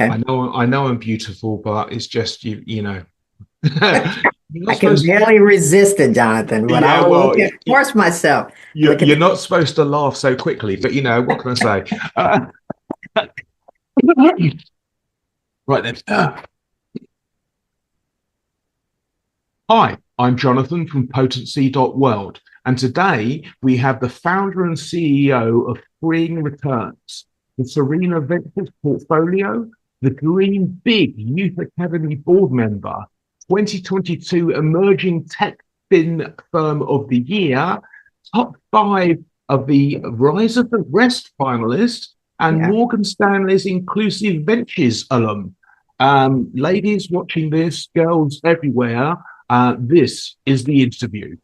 Okay. I know I'm beautiful, but it's just you know. You're not I can supposed barely resist it, Jonathan, but I yeah, will look well, at force myself to look at you're the not supposed to laugh so quickly, but you know, what can I say? Uh, right then. Hi, I'm Jonathan from Potency.world, and today we have the founder and CEO of Freeing Returns, the Serena Ventures portfolio, the Dream Big Youth Academy board member, 2022 Emerging Tech Fin Firm of the Year, top five of the Rise of the Rest finalist, and yeah. Morgan Stanley's Inclusive Ventures alum. Ladies watching this, girls everywhere, this is the interview.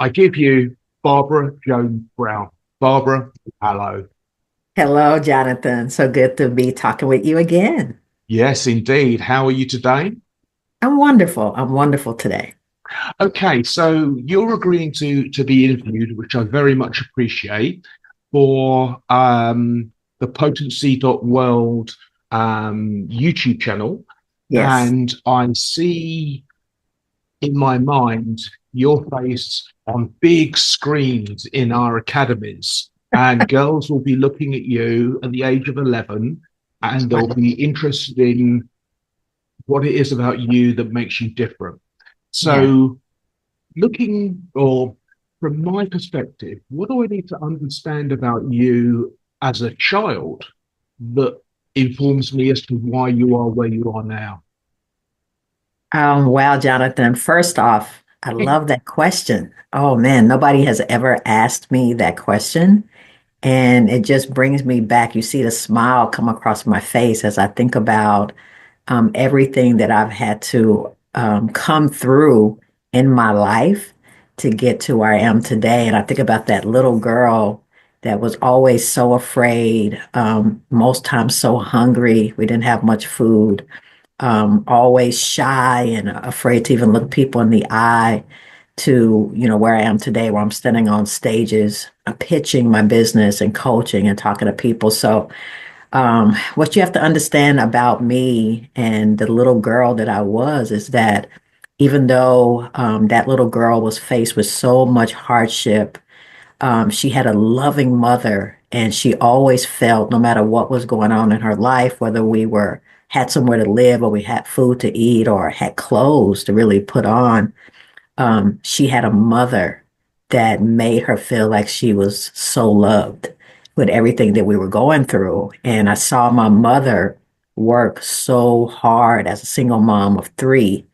I give you Barbara Jones Brown. Barbara, hello. Hello, Jonathan. So good to be talking with you again. Yes, indeed. How are you today? I'm wonderful. I'm wonderful today. Okay, so you're agreeing to be interviewed, which I very much appreciate, for the Potency.world YouTube channel. Yes. And I see in my mind your face on big screens in our academies, and girls will be looking at you at the age of 11, and they'll be interested in what it is about you that makes you different. Yeah. So, looking or from my perspective, what do I need to understand about you as a child that informs me as to why you are where you are now? Wow, Jonathan. First off, I love that question. Oh man, nobody has ever asked me that question. And it just brings me back. You see the smile come across my face as I think about everything that I've had to come through in my life to get to where I am today. And I think about that little girl that was always so afraid, most times so hungry. We didn't have much food, always shy and afraid to even look people in the eye to, where I am today, where I'm standing on stages, pitching my business and coaching and talking to people. So what you have to understand about me and the little girl that I was is that even though that little girl was faced with so much hardship, she had a loving mother, and she always felt no matter what was going on in her life, whether we were had somewhere to live or we had food to eat or had clothes to really put on, she had a mother that made her feel like she was so loved with everything that we were going through. And I saw my mother work so hard as a single mom of three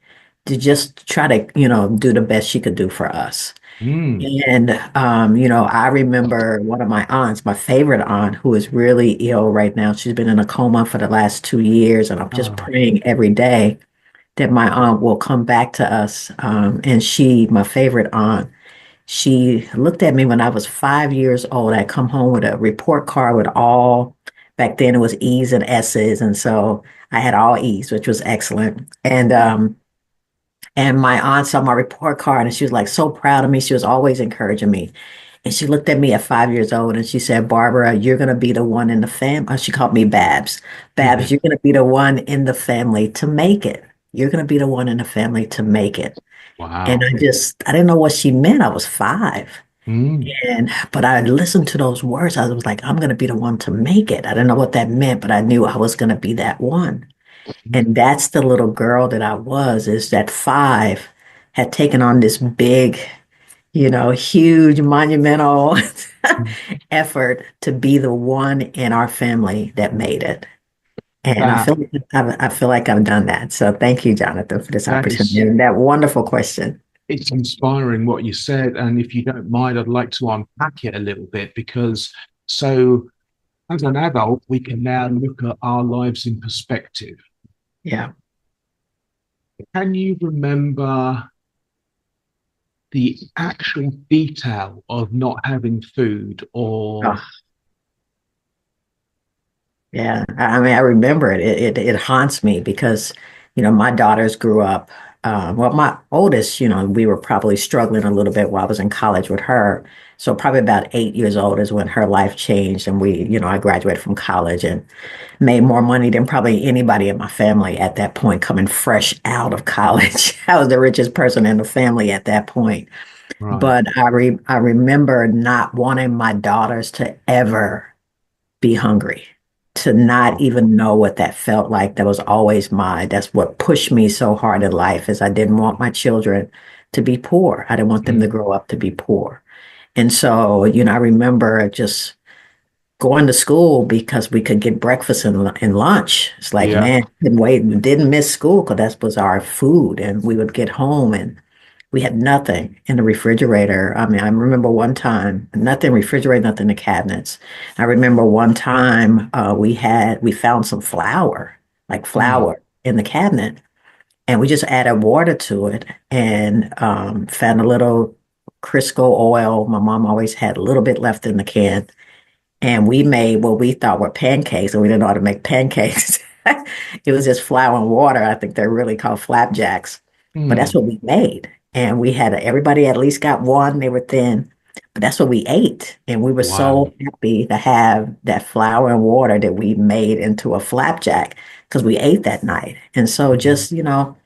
to just try to, do the best she could do for us. Mm. And, I remember one of my aunts, my favorite aunt, who is really ill right now. She's been in a coma for the last 2 years, and I'm just Oh. praying every day that my aunt will come back to us. And she, my favorite aunt, she looked at me when I was 5 years old. I come home with a report card with all, back then it was E's and S's. And so I had all E's, which was excellent. And my aunt saw my report card and she was like so proud of me. She was always encouraging me. And she looked at me at 5 years old and she said, Barbara, you're going to be the one in the family. She called me Babs. Babs, you're going to be the one in the family to make it. You're going to be the one in the family to make it. And Wow. I didn't know what she meant. I was 5. Mm. But I listened to those words. I was like, I'm going to be the one to make it. I didn't know what that meant, but I knew I was going to be that one. And that's the little girl that I was, is that 5 had taken on this big, huge, monumental effort to be the one in our family that made it. And That I feel like I've done that. So thank you, Jonathan, for this opportunity that's and that wonderful question. it's inspiring what you said. And if you don't mind, I'd like to unpack it a little bit because so as an adult, we can now look at our lives in perspective. Yeah. Can you remember the actual detail of not having food or Oh, yeah. I mean, I remember it. It haunts me because, my daughters grew up. Well, my oldest, we were probably struggling a little bit while I was in college with her. So probably about 8 years old is when her life changed, and I graduated from college and made more money than probably anybody in my family at that point, coming fresh out of college. I was the richest person in the family at that point. right? But I remember not wanting my daughters to ever be hungry, to not even know what that felt like. That was always that's what pushed me so hard in life, is I didn't want my children to be poor. I didn't want them to Mm. grow up to be poor. And so, I remember just going to school because we could get breakfast and lunch. It's like, Yeah. man, couldn't wait. We didn't miss school because that was our food. And we would get home and we had nothing in the refrigerator. I mean, I remember one time, nothing refrigerator, nothing in the cabinets. I remember one time we found some flour, like Mm. flour in the cabinet, and we just added water to it and found a little Crisco oil. My mom always had a little bit left in the can, and we made what we thought were pancakes, and we didn't know how to make pancakes. It was just flour and water. I think they're really called flapjacks, but that's Mm. what we made. And we had everybody at least got one. They were thin, but that's what we ate. And we were Wow. so happy to have that flour and water that we made into a flapjack because we ate that night. And so Mm.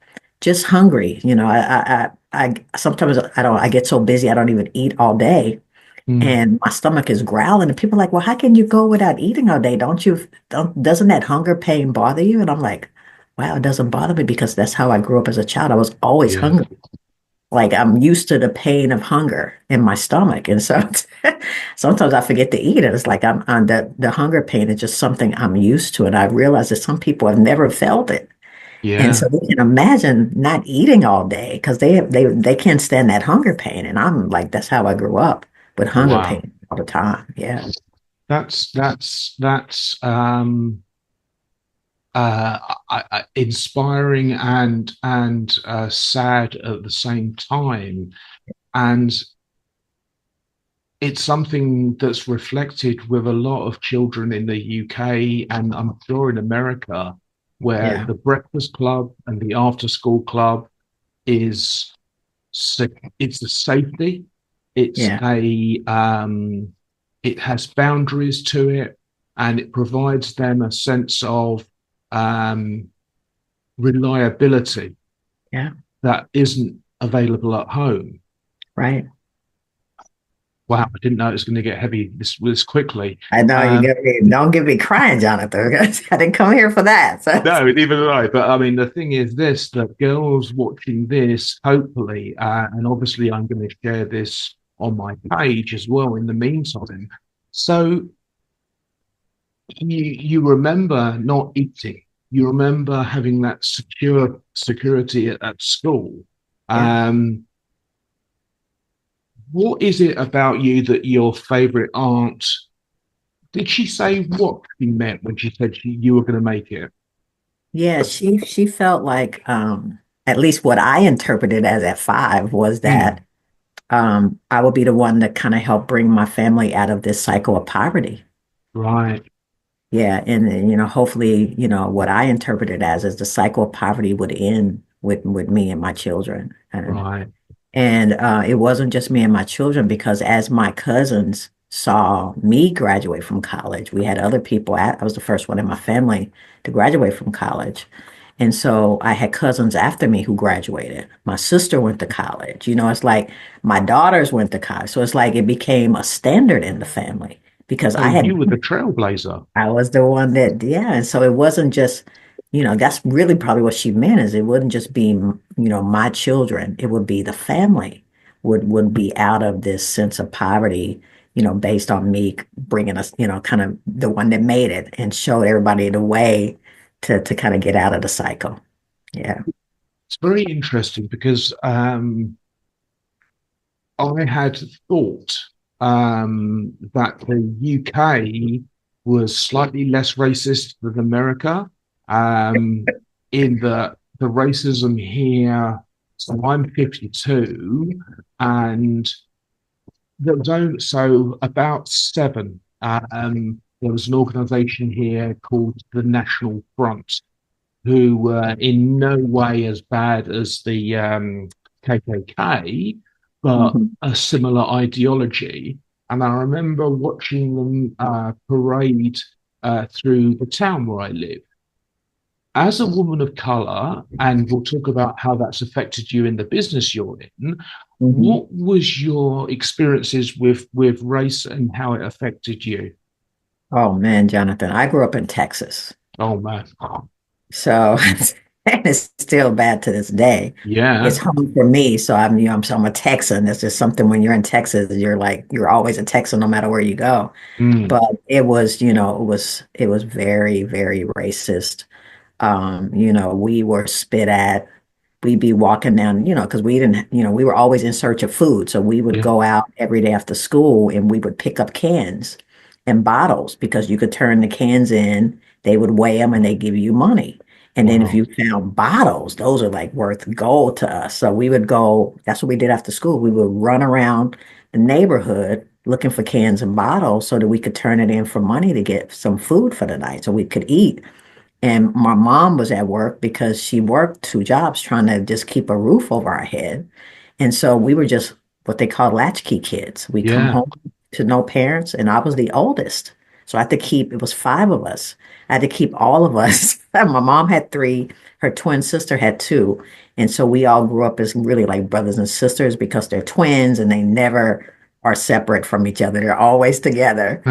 just hungry. I sometimes I get so busy I don't even eat all day, Mm. and my stomach is growling, and people are like, well, how can you go without eating all day? Doesn't that hunger pain bother you? And I'm like, wow, it doesn't bother me because that's how I grew up as a child. I was always Yeah. hungry. Like, I'm used to the pain of hunger in my stomach. And so sometimes I forget to eat it. It's like I'm on the hunger pain is just something I'm used to. And I realize that some people have never felt it. And Yeah. so they can imagine not eating all day because they can't stand that hunger pain. And I'm like, that's how I grew up, with hunger Wow. pain all the time. Yeah. That's inspiring and sad at the same time. And it's something that's reflected with a lot of children in the UK and I'm sure in America, where Yeah. the breakfast club and the after school club is it's a safety. It's Yeah. a it has boundaries to it, and it provides them a sense of um, reliability Yeah. that isn't available at home. Right. Wow, I didn't know it was going to get heavy this quickly. I know you Um, get me. Don't get me crying, Jonathan, because I didn't come here for that. So no, even I. But I mean, the thing is this: that girls watching this, hopefully, and obviously, I'm going to share this on my page as well. In the meantime, so you remember not eating. You remember having that security at school. yeah. Um, what is it about you that your favorite aunt did she say what she meant when she said you were going to make it? Yeah, she felt like at least what I interpreted as at 5 was that Mm, I would be the one to kind of help bring my family out of this cycle of poverty. right, Yeah, and hopefully, what I interpreted as is the cycle of poverty would end with me and my children. right, And it wasn't just me and my children, because as my cousins saw me graduate from college, we had other people. I was the first one in my family to graduate from college. And so I had cousins after me who graduated. My sister went to college. It's like my daughters went to college. So it's like it became a standard in the family because So you were the trailblazer. I was the one that, yeah. And so it wasn't just, that's really probably what she meant is it wouldn't just be, my children. It would be the family would be out of this sense of poverty, based on me bringing us, kind of the one that made it and showed everybody the way to kind of get out of the cycle. Yeah. It's very interesting because I had thought that the UK was slightly less racist than America, um, in the racism here. So I'm 52, and so about seven. There was an organisation here called the National Front, who were in no way as bad as the KKK, but Mhm. a similar ideology. And I remember watching them parade through the town where I live. As a woman of color, and we'll talk about how that's affected you in the business you're in, Mhm. what was your experiences with race and how it affected you? Oh man, Jonathan, I grew up in Texas. Oh man. So and it's still bad to this day. It's Yeah. home for me. So I'm a Texan. It's just something when you're in Texas, you're always a Texan no matter where you go. Mm. But it was very, very racist. We were spit at. We'd be walking down, because we didn't, we were always in search of food. So we would Yeah. go out every day after school and we would pick up cans and bottles because you could turn the cans in, they would weigh them and they give you money. And then if Wow. you found bottles, those are like worth gold to us. So we would go, that's what we did after school. We would run around the neighborhood looking for cans and bottles so that we could turn it in for money to get some food for the night so we could eat. And my mom was at work because she worked two jobs trying to just keep a roof over our head. And so we were just what they call latchkey kids. We come Yeah. home to no parents, and I was the oldest. So I had to keep, it was five of us. I had to keep all of us. My mom had three, her twin sister had two. And so we all grew up as really like brothers and sisters because they're twins and they never are separate from each other. They're always together.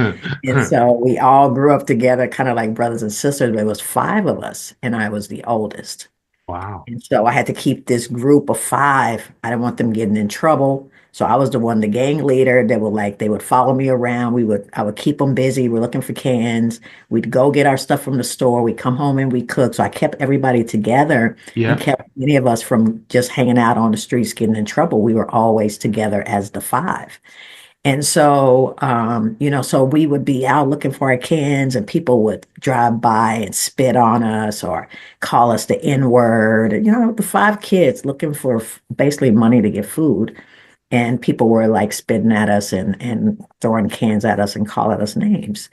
And so we all grew up together, kind of like brothers and sisters, but it was five of us, and I was the oldest. Wow. And so I had to keep this group of five. I didn't want them getting in trouble. So I was the one, the gang leader that would they would follow me around. I would keep them busy. We're looking for cans. We'd go get our stuff from the store. We'd come home and we cook. So I kept everybody together and Yeah. kept many of us from just hanging out on the streets, getting in trouble. We were always together as the five. And so, so we would be out looking for our cans and people would drive by and spit on us or call us the N word. The five kids looking for basically money to get food. And people were like spitting at us and throwing cans at us and calling us names.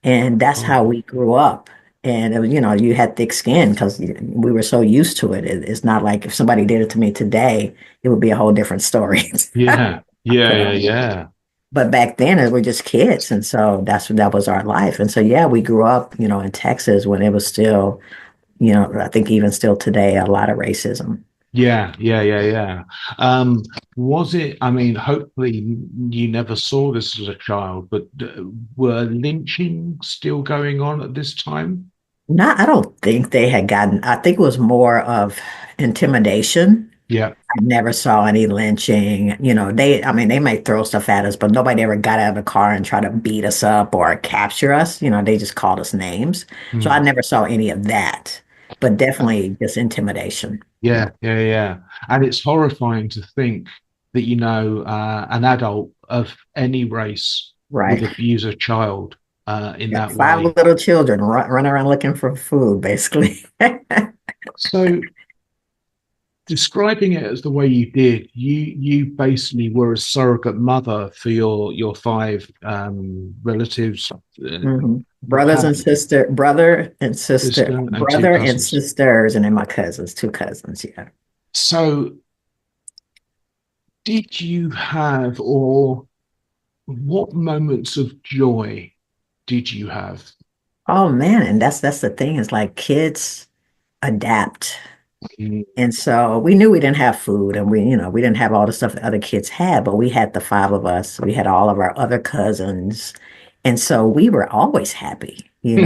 And that's Oh, how we grew up. And it was, you had thick skin because we were so used to it. It's not like if somebody did it to me today, it would be a whole different story. yeah. Yeah. You Yeah. know? Yeah. But back then, we were just kids, and so that was our life. And so, yeah, we grew up, in Texas when it was still, I think even still today, a lot of racism. Yeah. Yeah. Yeah. Yeah. Um, was it, I mean, hopefully you never saw this as a child, but were lynching still going on at this time? Not, I don't think they had gotten. I think it was more of intimidation. Yeah. I never saw any lynching. I mean, they might throw stuff at us, but nobody ever got out of the car and tried to beat us up or capture us. They just called us names. So I Hmm. never saw any of that, but definitely just intimidation. Yeah. Yeah. Yeah. And it's horrifying to think that, an adult of any race would Right. abuse a child in Yeah, that five way. little children run around looking for food, basically. So, describing it as the way you did, you basically were a surrogate mother for your five relatives. Mhm. What Brothers and happened? sister, Sister and two brother and cousins. sisters, and then my cousins, two cousins. Yeah. So, did you have, or what moments of joy did you have? Oh man, and that's the thing is like kids. adapt. Mm. And so we knew we didn't have food and we didn't have all the stuff that other kids had, but we had the five of us. We had all of our other cousins. And so we were always happy. We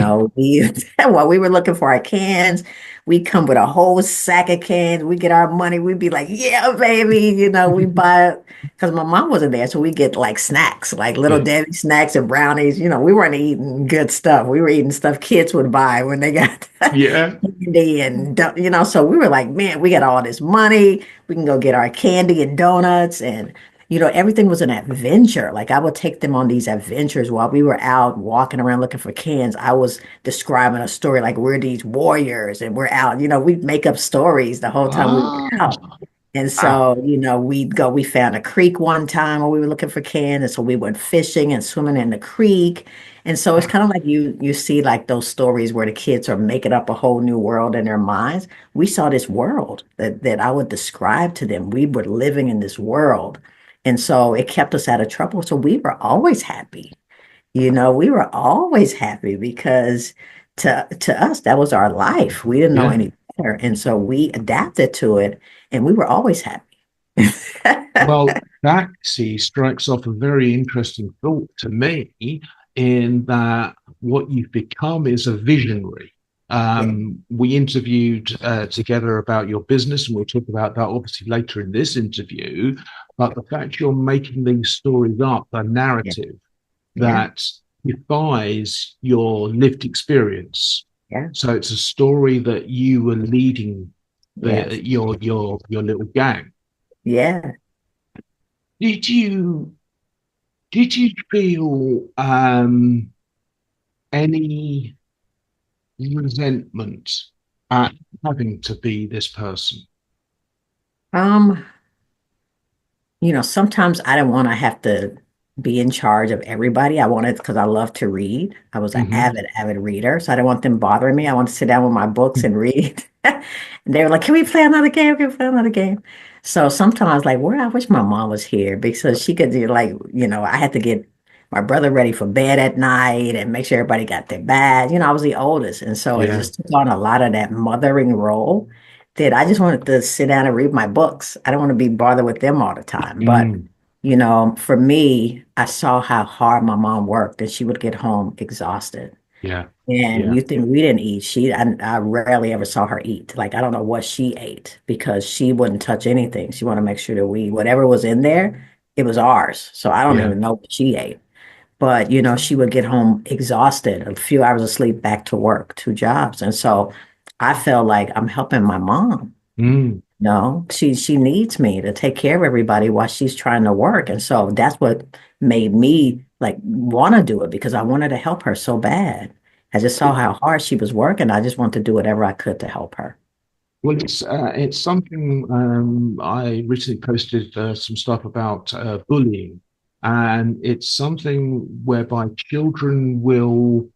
while we were looking for our cans, we'd come with a whole sack of cans. We get our money. We'd be like, yeah, baby. We buy it because my mom wasn't there. So we get like snacks, like little Yeah. Debbie snacks and brownies. We weren't eating good stuff. We were eating stuff kids would buy when they got Yeah. candy so we were like, man, we got all this money. We can go get our candy and donuts and everything was an adventure. Like I would take them on these adventures while we were out walking around looking for cans. I was describing a story like we're these warriors and we're out. We'd make up stories the whole time we were Ah, out. And ah, so, we found a creek one time where we were looking for cans. And so we went fishing and swimming in the creek. And so it's kind of like you see like those stories where the kids are making up a whole new world in their minds. We saw this world that I would describe to them. We were living in this world. And so it kept us out of trouble. So we were always happy. We were always happy because to us, that was our life. We didn't know yeah. any better. And so we adapted to it and we were always happy. Well, that see strikes off a very interesting thought to me in that what you've become is a visionary. Yeah, We interviewed together about your business, and we'll talk about that obviously later in this interview. But the fact you're making these stories up, a yeah, narrative yeah, that defies your lived experience. yeah, So it's a story that you were leading yes, your little gang. yeah. Did you did you feel any resentment at having to be this person? Um, sometimes I didn't want to have to be in charge of everybody. I wanted because I love to read. I was an Hmm. avid reader, so I didn't want them bothering me. I want to sit down with my books and read. And they were like, "Can we play another game? Can we play another game?" So sometimes I was like, "Where I wish my mom was here because she could do like, I had to get my brother ready for bed at night and make sure everybody got their bath. I was the oldest, and so it Yeah. just took on a lot of that mothering role that I just wanted to sit down and read my books. I don't want to be bothered with them all the time. But, Mm, for me, I saw how hard my mom worked and she would get home exhausted. yeah. And Yeah. you think we didn't eat. I rarely ever saw her eat. Like, I don't know what she ate because she wouldn't touch anything. She wanted to make sure that whatever was in there, it was ours. So I don't Yeah. even know what she ate. But, she would get home exhausted, a few hours of sleep, back to work, two jobs. And so I felt like I'm helping my mom. Mm, No, she needs me to take care of everybody while she's trying to work. And so that's what made me like want to do it because I wanted to help her so bad. I just saw how hard she was working. I just wanted to do whatever I could to help her. well, it's something I recently posted some stuff about bullying, and it's something whereby children will,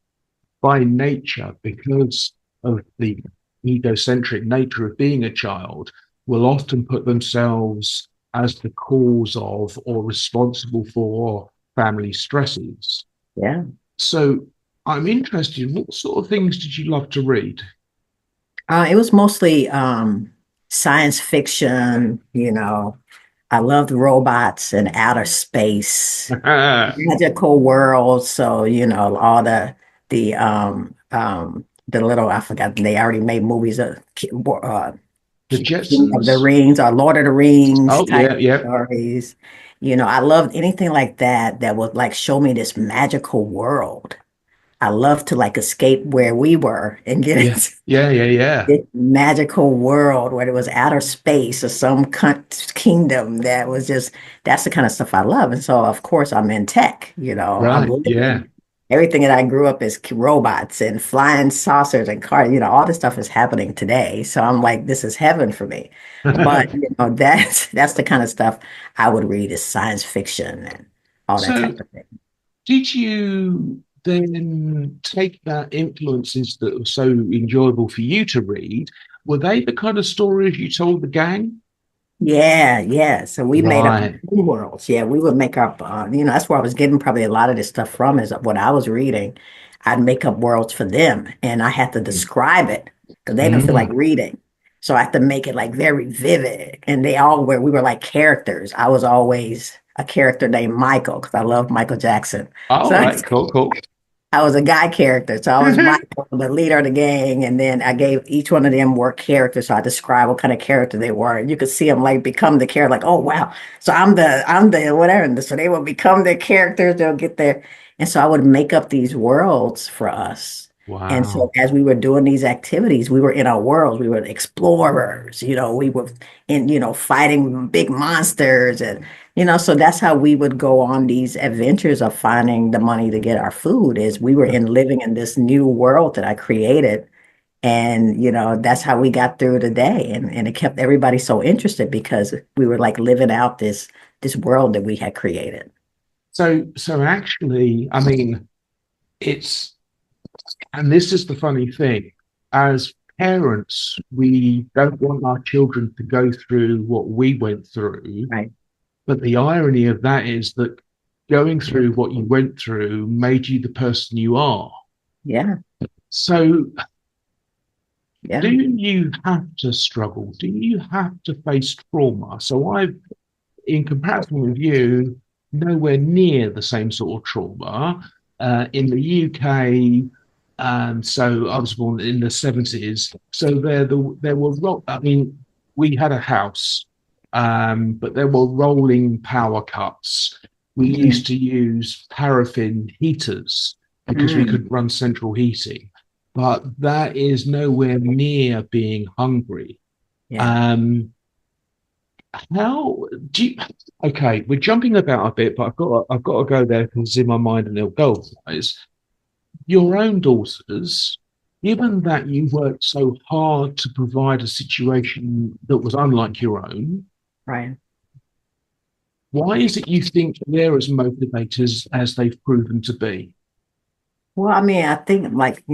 by nature, because of the egocentric nature of being a child, will often put themselves as the cause of or responsible for family stresses. Yeah. So I'm interested, what sort of things did you love to read? It was mostly science fiction, I loved robots and outer space, magical worlds. So, the little I forgot they already made movies of The King of the Jetsons. Rings or Lord of the Rings Oh, type yeah, yeah. stories. I loved anything like that that would like show me this magical world. I love to like escape where we were and get Yeah, into yeah, yeah, yeah. this magical world where it was outer space or some kingdom that was just that's the kind of stuff I love. And so of course I'm in tech, I'm Right, yeah. living everything that I grew up as robots and flying saucers and cars, all this stuff is happening today. So I'm like, this is heaven for me. But that's the kind of stuff I would read is science fiction and all that So type of thing. did you then take that influences that were so enjoyable for you to read? Were they the kind of stories you told the gang? Yeah, yeah. So we made up Right. new worlds. Yeah, we would make up, that's where I was getting probably a lot of this stuff from is what I was reading. I'd make up worlds for them and I had to describe it because they didn't feel like Mm. reading. So I had to make it like very vivid. And we were like characters. I was always a character named Michael because I love Michael Jackson. All So right, cool, cool. I was a guy character. So I was Michael, the leader of the gang. And then I gave each one of them were characters. So I described what kind of character they were. And you could see them like become the character, like, oh wow. So I'm the whatever. And so they will become their characters, they'll get there. And so I would make up these worlds for us. And so Wow. as we were doing these activities, we were in our worlds. We were explorers, we were fighting big monsters so that's how we would go on these adventures of finding the money to get our food is we were in living in this new world that I created. And that's how we got through the day. And it kept everybody so interested because we were like living out this world that we had created. So actually, I mean, it's and this is the funny thing. As parents, we don't want our children to go through what we went through. Right. But the irony of that is that going through what you went through made you the person you are. Yeah. So, do Yeah. you have to struggle? Do you have to face trauma? So, in comparison with you, nowhere near the same sort of trauma. In the UK, so I was born in the 70s. So there were, I mean, we had a house, but there were rolling power cuts. We Mm, used to use paraffin heaters because we mm, could run central heating, but that is nowhere near being hungry. yeah. Um, how do you? Okay, we're jumping about a bit, but I've got to go there because it's in my mind and it'll go otherwise. Your own daughters, given that you worked so hard to provide a situation that was unlike your own, Right. why is it you think they're as motivators as they've proven to be? Well, I mean, I think like,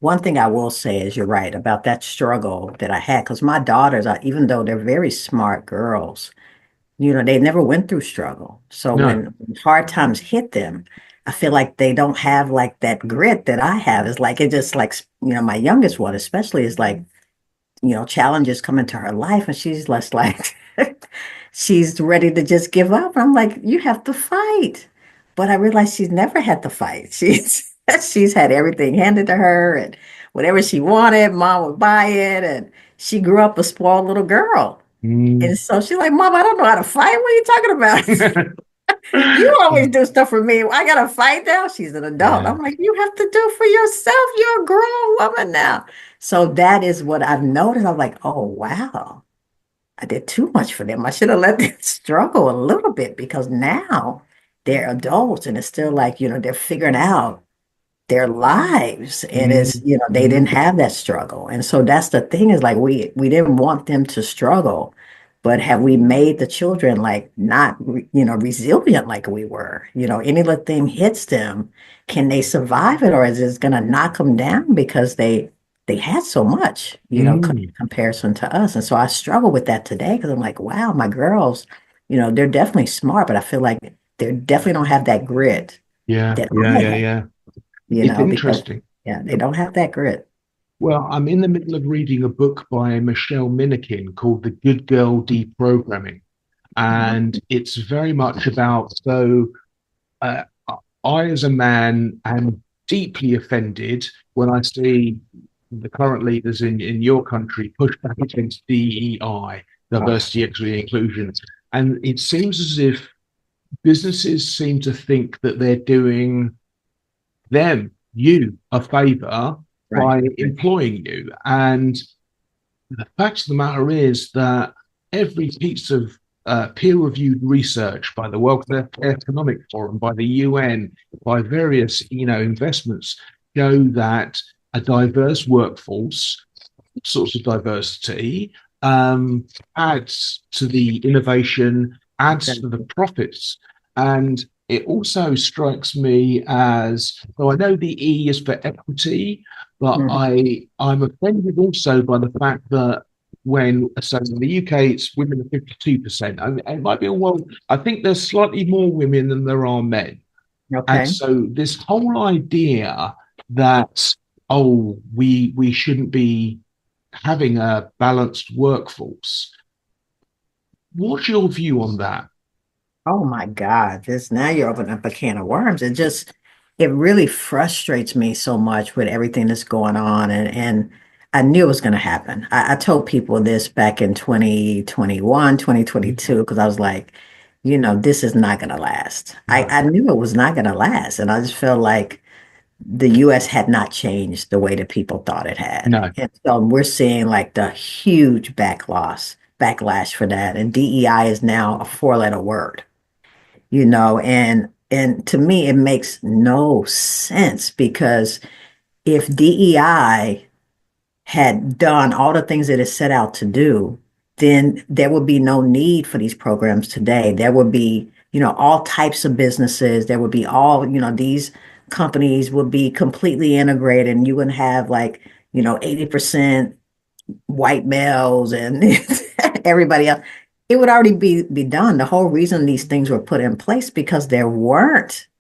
one thing I will say is you're right about that struggle that I had because my daughters are, even though they're very smart girls, they never went through struggle. So No. when hard times hit them, I feel like they don't have like that grit that I have. It's like it just like, my youngest one especially is like, challenges come into her life and she's less like she's ready to just give up. I'm like, you have to fight. But I realized she's never had to fight. She's had everything handed to her and whatever she wanted, mom would buy it. And she grew up a spoiled little girl. Mm. And so she's like, Mom, I don't know how to fight. What are you talking about? You always do stuff for me. I gotta fight now. She's an adult. Yeah. I'm like, you have to do for yourself. You're a grown woman now. So that is what I've noticed. I'm like, oh wow, I did too much for them. I should have let them struggle a little bit because now they're adults and it's still like, they're figuring out their lives and it's Mm. they didn't have that struggle and so that's the thing is like we didn't want them to struggle but have we made the children like not resilient like we were any little thing hits them, can they survive it or is it going to knock them down because they had so much in Mm. comparison to us. And so I struggle with that today because I'm like, wow, my girls, they're definitely smart but I feel like they definitely don't have that grit Yeah. that Yeah. I Yeah. had, Yeah. It's because interesting. yeah, they don't have that grit. Well, I'm in the middle of reading a book by Michelle Minikin called The Good Girl Deprogramming. Mhm. And it's very much about uh, I, as a man, am deeply offended when I see the current leaders in your country push back against DEI, Oh, diversity, equity, inclusion. And it seems as if businesses seem to think that they're doing you, a favor right. by employing you. And the fact of the matter is that every piece of peer-reviewed research by the World Economic Forum, by the UN, by various investments show that a diverse workforce, sorts of diversity, adds to the innovation, adds to the Exactly. profits, and it also strikes me as so I know the E is for equity, but Mhm. I'm offended also by the fact that so in the UK it's women are 52%. And it might be I think there's slightly more women than there are men. And Okay. so this whole idea that we shouldn't be having a balanced workforce. What's your view on that? Oh my God, this now you're opening up a can of worms. It really frustrates me so much with everything that's going on. And I knew it was going to happen. I told people this back in 2021, 2022, because I was like, this is not going to last. No, I knew it was not going to last. And I just felt like the US had not changed the way that people thought it had. no, And so we're seeing like the huge backlash for that. And DEI is now a four-letter word, and to me it makes no sense because if DEI had done all the things that it set out to do, then there would be no need for these programs today. There would be, all types of businesses. There would be these companies would be completely integrated and you wouldn't have like, 80% white males and everybody else. It would already be done. The whole reason these things were put in place because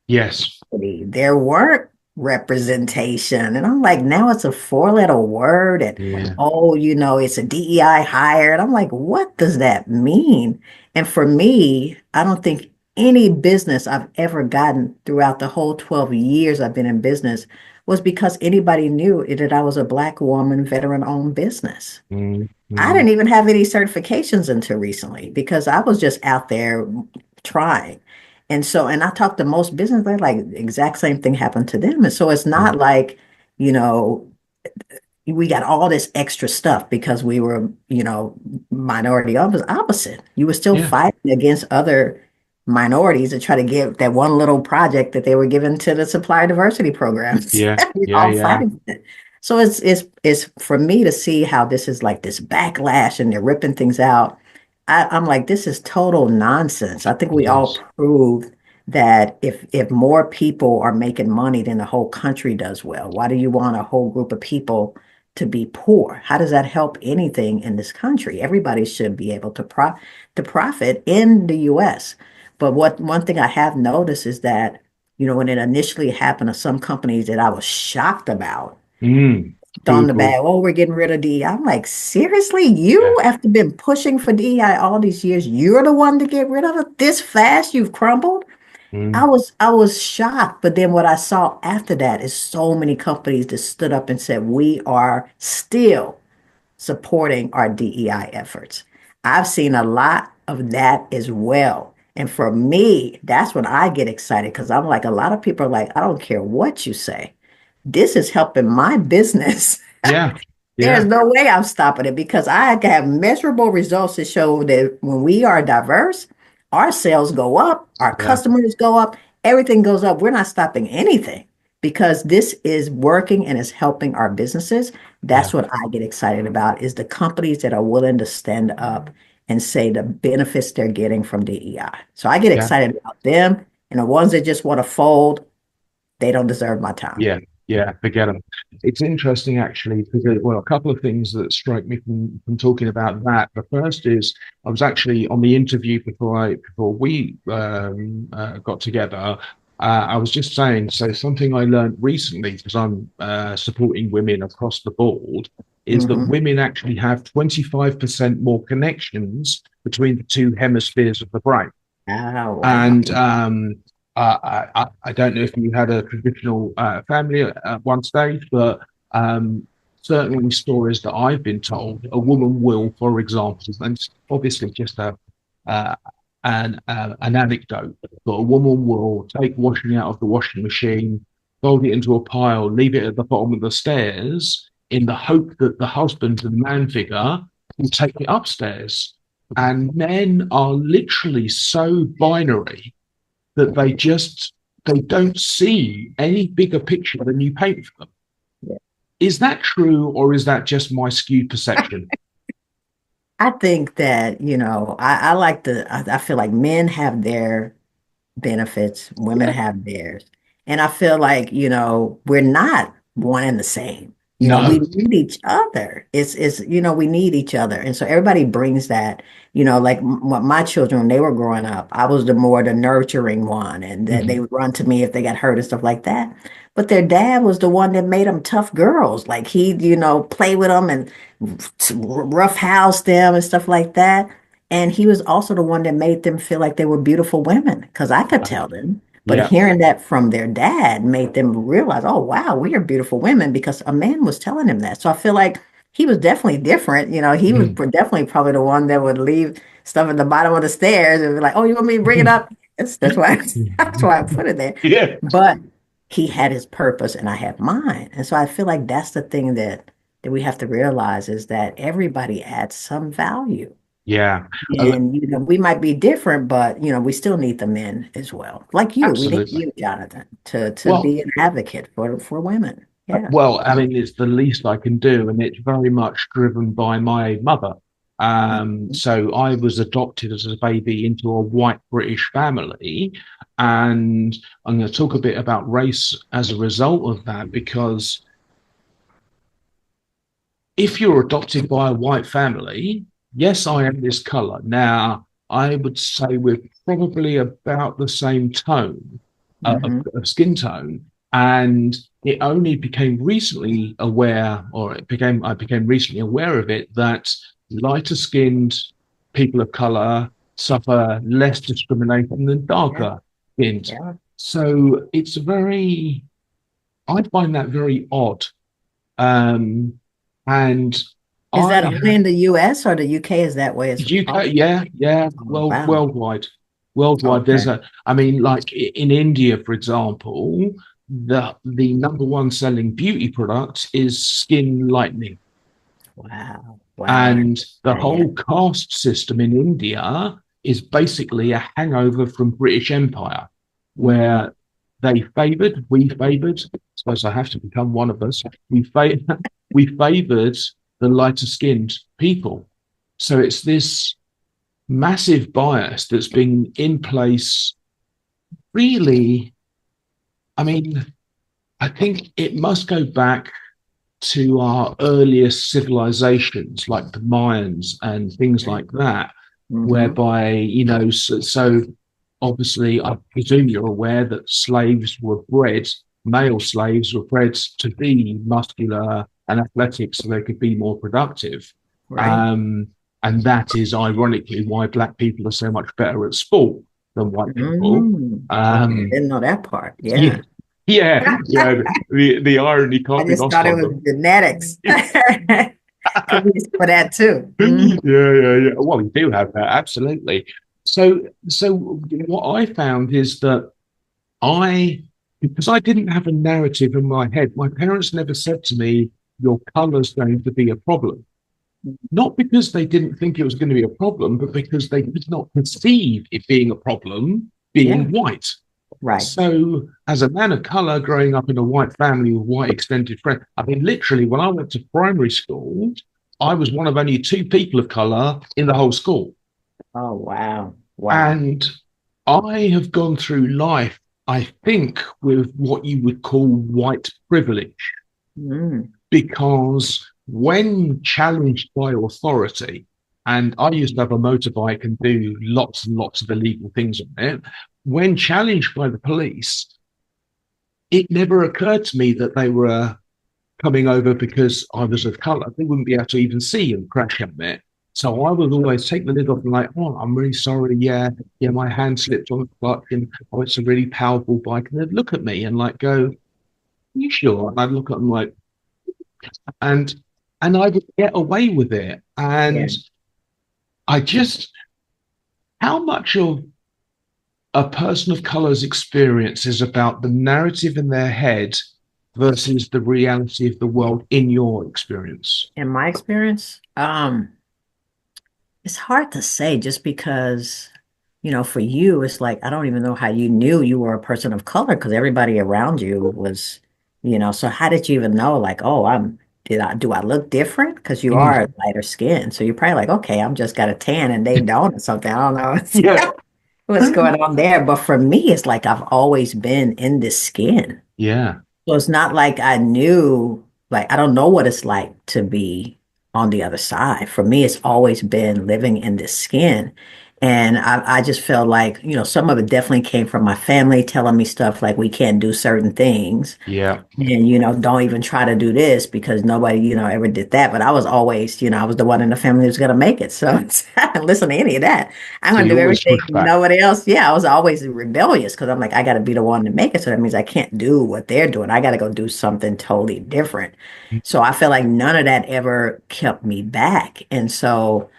yes, there weren't representation. And I'm like, now it's a four-letter word, and yeah, oh, it's a DEI hire. And I'm like, what does that mean? And for me, I don't think any business I've ever gotten throughout the whole 12 years I've been in business was because anybody knew that I was a Black woman, veteran-owned business. mm, I mm, didn't even have any certifications until recently because I was just out there trying. And I talked to most business, they're like exact same thing happened to them. And so it's mm, not like, you know, we got all this extra stuff because we were, minority. It was opposite. You were still yeah, fighting against other minorities to try to get that one little project that they were given to the supplier diversity programs. yeah, We're yeah, all yeah, fighting it. So it's for me to see how this is like this backlash and they're ripping things out. I'm like, this is total nonsense. I think we it all is. proved that if more people are making money, then the whole country does well. Why do you want a whole group of people to be poor? How does that help anything in this country? Everybody should be able to profit in the US. But what one thing I have noticed is that, when it initially happened to some companies that I was shocked about, on the Google, bag, oh, we're getting rid of DEI. I'm like, seriously, yeah, you after been pushing for DEI all these years, you're the one to get rid of it this fast, you've crumbled. mm, I was shocked, but then what I saw after that is so many companies that stood up and said, we are still supporting our DEI efforts. I've seen a lot of that as well. And for me, that's when I get excited because I'm like, a lot of people are like, I don't care what you say. This is helping my business. yeah, There's yeah, no way I'm stopping it because I have measurable results to show that when we are diverse, our sales go up, our yeah, customers go up, everything goes up. We're not stopping anything because this is working and is helping our businesses. yeah, That's what I get excited about is the companies that are willing to stand up and say the benefits they're getting from DEI. So I get yeah. excited about them, and the ones that just want to fold, they don't deserve my time. Yeah, yeah, forget them. It's interesting actually because well, a couple of things that strike me from talking about that. The first is I was actually on the interview before we got together. I was just saying, so something I learned recently because I'm supporting women across the board is that Mhm. women actually have 25% more connections between the two hemispheres of the brain. Oh, wow. And I don't know if you had a traditional family at one stage, but certainly stories that I've been told, a woman will, for example, and it's obviously just uh, an anecdote, but a woman will take washing out of the washing machine, fold it into a pile, leave it at the bottom of the stairs, in the hope that the husband, the man figure, will take it upstairs. And men are literally so binary that they don't see any bigger picture than you paint for them. Is that true, or is that just my skewed perception? I think that, I like I feel like men have their benefits, women Yeah. have theirs. And I feel like, we're not one and the same. We No. need each other. We need each other. And so everybody brings that, like my children, when they were growing up, I was the nurturing one and that they Mhm. would run to me if they got hurt and stuff like that. but their dad was the one that made them tough girls. Like he, play with them and roughhouse them and stuff like that. And he was also the one that made them feel like they were beautiful women because I could tell them. But Yeah. hearing that from their dad made them realize, oh, wow, we are beautiful women because a man was telling him that. So I feel like he was definitely different. He was Mm. definitely probably the one that would leave stuff at the bottom of the stairs and be like, oh, you want me to bring it up? That's why that's why I put it there. Yeah. But he had his purpose and I had mine. And so I feel like that's the thing that we have to realize is that everybody adds some value. Yeah. Uh, And we might be different, but we still need the men as well. Like you. We need Absolutely. you, Jonathan, to Well, be an advocate for women. Yeah. I mean, it's the least I can do, and it's very much driven by my mother. Mhm. So I was adopted as a baby into a white British family, and I'm going to talk a bit about race as a result of that, because if you're adopted by a white family, yes, I am this color. Now, I would say we're probably about the same tone Mhm. of skin tone. And it only became recently aware, I became recently aware of it, that lighter skinned people of color suffer less discrimination than Yeah. darker skinned. Yeah. So I find that very odd. Um, and Is that I only have in the US or the UK is that way as UK, well? yeah, yeah, Oh, wow. worldwide, worldwide. Okay. I mean, like in India, for example, the number one selling beauty product is skin lightening, Wow. Wow. and the Yeah. whole caste system in India is basically a hangover from British Empire, Mm, where we favoured. I suppose I have to become one of us. We favoured the lighter skinned people. So it's this massive bias that's been in place. Really, I mean, I think it must go back to our earliest civilizations, like the Mayans and things yeah. like that, Hmm. whereby, so obviously, I presume you're aware that male slaves were bred to be muscular and athletic so they could be more productive. Right. Um, and that is ironically why black people are so much better at sport than white people. Okay. I Um, didn't know that part. yeah, Yeah. yeah, the irony I can't be just lost thought it on was them. genetics. Could be some of that too. Yeah, Mhm. yeah. Well, we do have that, absolutely. So what I found is that I, because I didn't have a narrative in my head, my parents never said to me, "Your color's going to be a problem." Not because they didn't think it was going to be a problem, but because they did not perceive it being a problem Yeah. being white. Right. So, as a man of color growing up in a white family with white extended friends, I mean, literally, when I went to primary school, I was one of only two people of color in the whole school. Oh, wow. Wow. And I have gone through life, I think, with what you would call white privilege, Mm. because when challenged by authority, and I used to have a motorbike and do lots and lots of illegal things on it, when challenged by the police, it never occurred to me that they were coming over because I was of colour. They wouldn't be able to even see and crash at me. So I would always take the lid off and like, oh, I'm really sorry. Yeah, yeah, my hand slipped on the clutch and oh, it's a really powerful bike. And they'd look at me and like go, you sure? And I'd look at them like, and I would get away with it. Yeah. And I just, how much of a person of color's experience is about the narrative in their head versus the reality of the world in your experience? In my experience, it's hard to say just because, for you, it's like, I don't even know how you knew you were a person of color because everybody around you was, so how did you even know, like, oh, do I look different? Because you are Mm. lighter skin. So you're probably like, okay, I'm just got a tan and they don't or something. I don't know Yeah. what's going on there. But for me, it's like I've always been in this skin. Yeah. So it's not like I knew, like, I don't know what it's like to be on the other side. For me, it's always been living in this skin. And I just felt like, some of it definitely came from my family telling me stuff like we can't do certain things. Yeah. And, don't even try to do this because nobody, ever did that. But I was always, I was the one in the family who's going to make it. So I didn't listen to any of that. I'm So going to you do always everything push back. nobody else. Yeah, I was always rebellious because I'm like, I got to be the one to make it. So that means I can't do what they're doing. I got to go do something totally different. So I feel like none of that ever kept me back. And so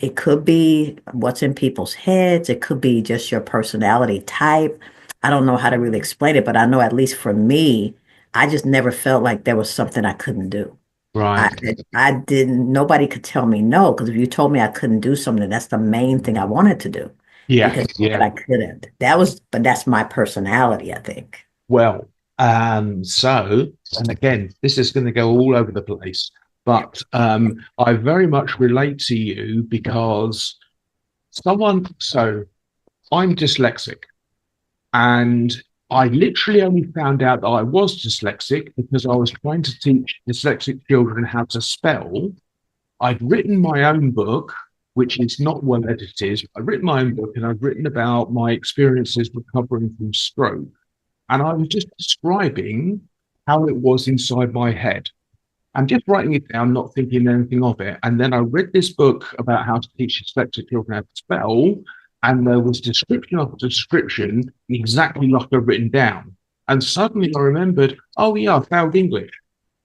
it could be what's in people's heads. It could be just your personality type. I don't know how to really explain it, but I know at least for me, I just never felt like there was something I couldn't do. I Right. I didn't, nobody could tell me no, because if you told me I couldn't do something, that's the main thing I wanted to do Yeah. because Yeah. I couldn't. But that's my personality, I think. Well, and again, this is going to go all over the place, but I very much relate to you because so I'm dyslexic, and I literally only found out that I was dyslexic because I was trying to teach dyslexic children how to spell. I'd written my own book, which is not well edited. I've written my own book and I've written about my experiences recovering from stroke. And I was just describing how it was inside my head and just writing it down, not thinking anything of it. And then I read this book about how to teach dyslexic children how to spell, and there was description after description exactly like I've written down. And suddenly I remembered, oh yeah, I failed English.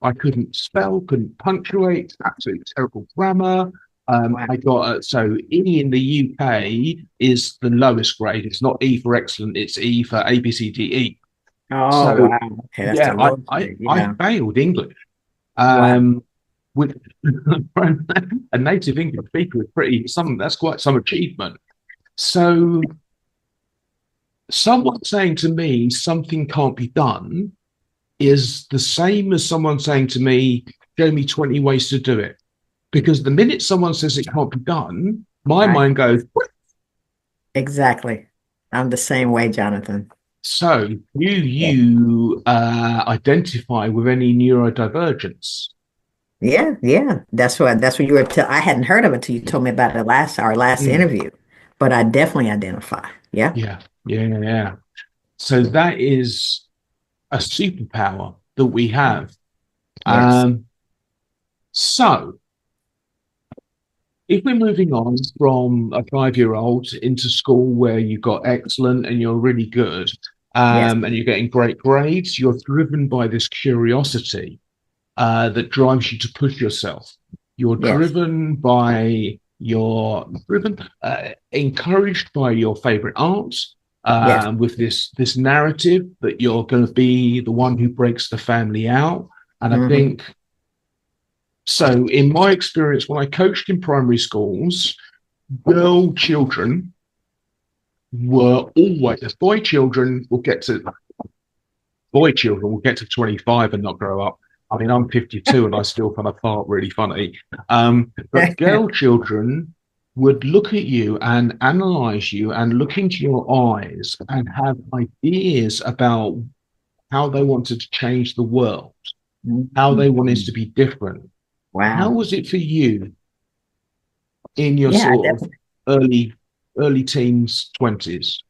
I couldn't spell, couldn't punctuate, absolutely terrible grammar. Wow. I got so E in the UK is the lowest grade. It's not E for excellent, it's E for A B C D E. Oh, So wow. Okay, that's the yeah, I lowest I, grade. I Yeah. failed English. Wow. Um, with a native English speaker is pretty some that's quite some achievement. So someone saying to me something can't be done is the same as someone saying to me, show me 20 ways to do it. Because the minute someone says it can't be done, my Right. mind goes, Exactly. I'm the same way, Jonathan. so you Yeah. identify with any neurodivergence? Yeah. That's what you were I hadn't heard of it until you told me about it our last Mm, interview. But I definitely identify. Yeah. yeah. So that is a superpower that we have. Yes. Um, so if we're moving on from a 5 year old into school where you got excellent and you're really good, Yes. and you're getting great grades, you're driven by this curiosity that drives you to push yourself. You're Yes. driven by encouraged by your favorite art, Yes. with this narrative that you're going to be the one who breaks the family out. And I Hmm. think so. In my experience, when I coached in primary schools, girl children were always boy children will get to 25 and not grow up. I mean, I'm 52 and I still find a fart really funny. But girl children would look at you and analyze you and look into your eyes and have ideas about how they wanted to change the world, how they wanted to Mhm. be different. How Wow. was it for you in your Yeah, I sort of definitely. early early teens, 20s?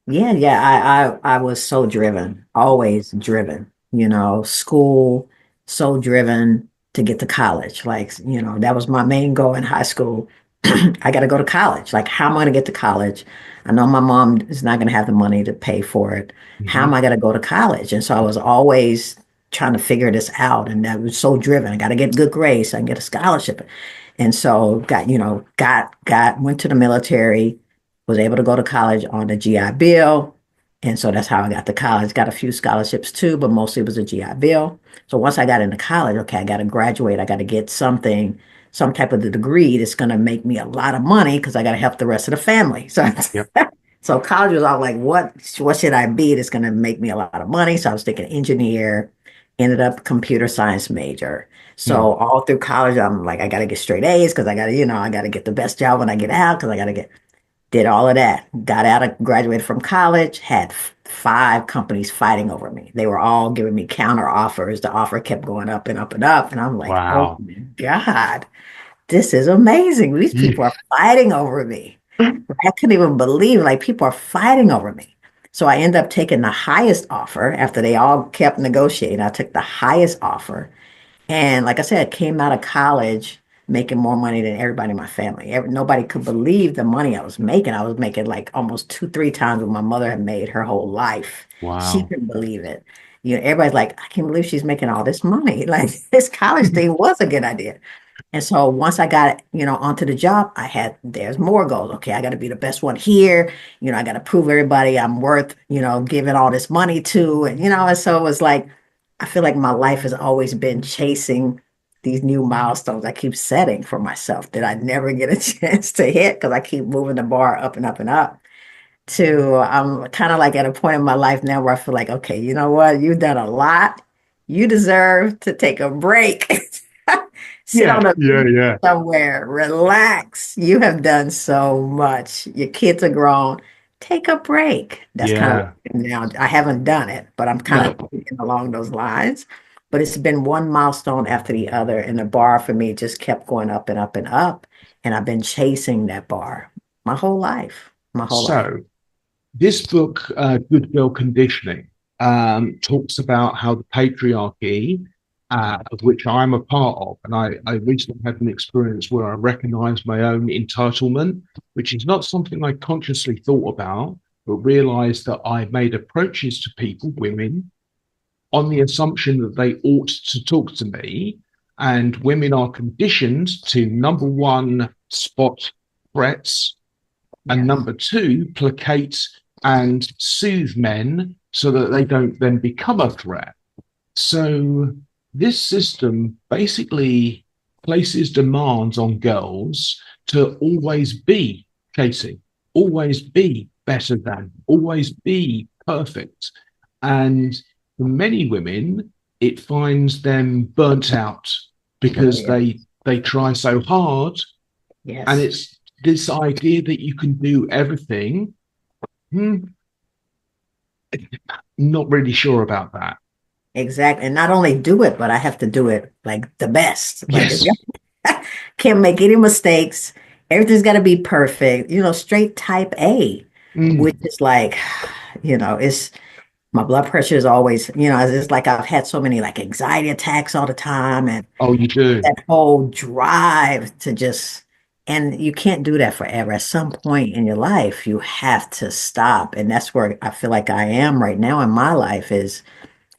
Yeah. I was so driven, always driven, school, so driven to get to college. Like, that was my main goal in high school. I got to go to college. Like, how am I going to get to college? I know my mom is not going to have the money to pay for it. How am Mm-hmm. I going to go to college? And so I was always trying to figure this out. And I was so driven. I got to get good grades so I can get a scholarship. And so went to the military, was able to go to college on the GI Bill. And so that's how I got to college. Got a few scholarships too, but mostly it was a GI Bill. So once I got into college, okay, I got to graduate. I got to get some type of the degree that's going to make me a lot of money because I got to help the rest of the family. So, Yep. so college was all like, what should I be that's going to make me a lot of money? So I was thinking engineer, ended up computer science major. Mm. So all through college, I'm like, I got to get straight A's because I got to get the best job when I get out because I got to did all of that. Got out of, graduated from college, had five companies fighting over me. They were all giving me counter offers. The offer kept going up and up and up. And I'm like, oh Wow. my God, this is amazing. These Yeah. people are fighting over me. I couldn't even believe like people are fighting over me. So I ended up taking the highest offer after they all kept negotiating. I took the highest offer. And like I said, came out of college making more money than everybody in my family. Nobody could believe the money I was making. I was making like almost two, three times what my mother had made her whole life. She Wow. couldn't believe it. Everybody's like, I can't believe she's making all this money. Like this college thing was a good idea. And so once I got, onto the job, there's more goals. Okay, I got to be the best one here. I got to prove everybody I'm worth, giving all this money to. And so it was like, I feel like my life has always been chasing these new milestones I keep setting for myself that I never get a chance to hit because I keep moving the bar up and up and up to I'm kind of like at a point in my life now where I feel like, okay, you know what? You've done a lot. You deserve to take a break. Sit Yeah, on a yeah, beach yeah, somewhere, relax. You have done so much. Your kids are grown. Take a break. That's kind of yeah. what I'm now. I haven't done it, but I'm kind No. of thinking along those lines. But it's been one milestone after the other, and the bar for me just kept going up and up and up. And I've been chasing that bar my whole life. My whole life. So this book, Good Girl Conditioning, talks about how the patriarchy, of which I'm a part of, and I recently had an experience where I recognized my own entitlement, which is not something I consciously thought about, but realized that I made approaches to people, women, on the assumption that they ought to talk to me. And women are conditioned to number one, spot threats, and Yes. number two, placate and soothe men so that they don't then become a threat. So this system basically places demands on girls to always be chasing, always be better than, always be perfect. And for many women, it finds them burnt out Oh, because yeah. they try so hard, and Yes. it's this idea that you can do everything. Hmm, not really sure about that. Exactly. And not only do it, but I have to do it like the best. Like Yes. can't make any mistakes. Everything's got to be perfect. Straight type A, which Mm. is like, it's my blood pressure is always, it's like I've had so many like anxiety attacks all the time and Oh, you do. that whole drive to just, and you can't do that forever. At some point in your life, you have to stop. And that's where I feel like I am right now in my life is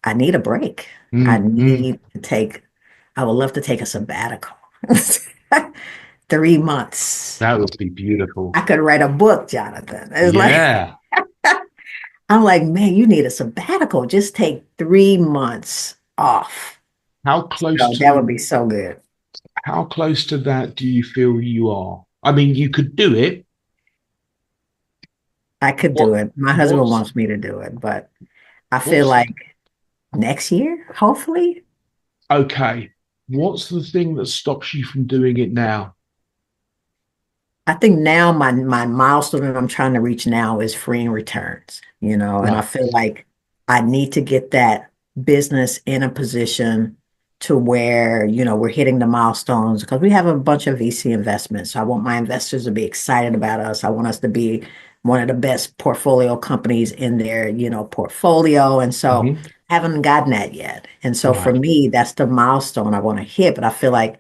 I need a break. I Mm, mm. need to take, I would love to take a sabbatical. 3 months. That would be beautiful. I could write a book, Jonathan. It's like, Yeah. I'm like, man, you need a sabbatical. Just take 3 months off. How close So that would to be so good. how close to that do you feel you are? I mean, you could do it. I could What do it. My husband what's wants me to do it, but I feel what's like next year, hopefully. okay? What's the thing that stops you from doing it now? I think now my milestone that I'm trying to reach now is freeing returns, and I Right. feel like I need to get that business in a position to where, we're hitting the milestones because we have a bunch of VC investments. So I want my investors to be excited about us. I want us to be one of the best portfolio companies in their, portfolio. And so Hmm. I haven't gotten that yet. And so for Right. me, that's the milestone I want to hit. But I feel like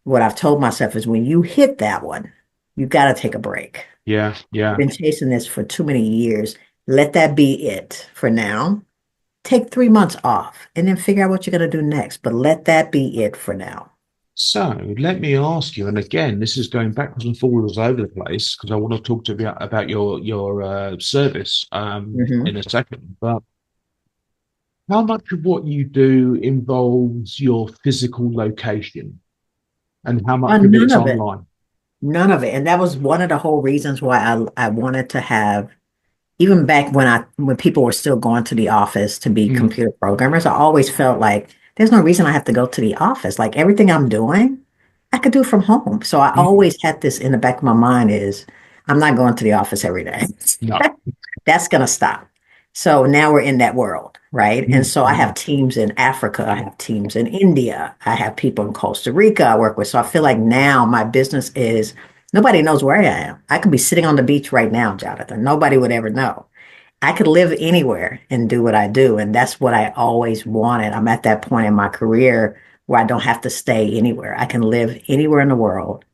what I've told myself is when you hit that one, you got to take a break. Yeah. Yeah. Been chasing this for too many years. Let that be it for now. Take 3 months off and then figure out what you're going to do next. But let that be it for now. So let me ask you, and again, this is going backwards and forwards over the place because I want to talk to you about your service in Mhm. a second. But how much of what you do involves your physical location, and how much of None it's of it. online? None of it. And that was one of the whole reasons why I wanted to have, even back when people were still going to the office to be Mm, computer programmers, I always felt like there's no reason I have to go to the office. Like everything I'm doing, I could do from home. So I mm, always had this in the back of my mind is I'm not going to the office every day. no. That's going to stop. So now we're in that world, right? And Mm, so I have mm. teams in Africa, I have teams in India, I have people in Costa Rica I work with. So I feel like now my business is Nobody knows where I am. I could be sitting on the beach right now, Jonathan. Nobody would ever know. I could live anywhere and do what I do. And that's what I always wanted. I'm at that point in my career where I don't have to stay anywhere. I can live anywhere in the world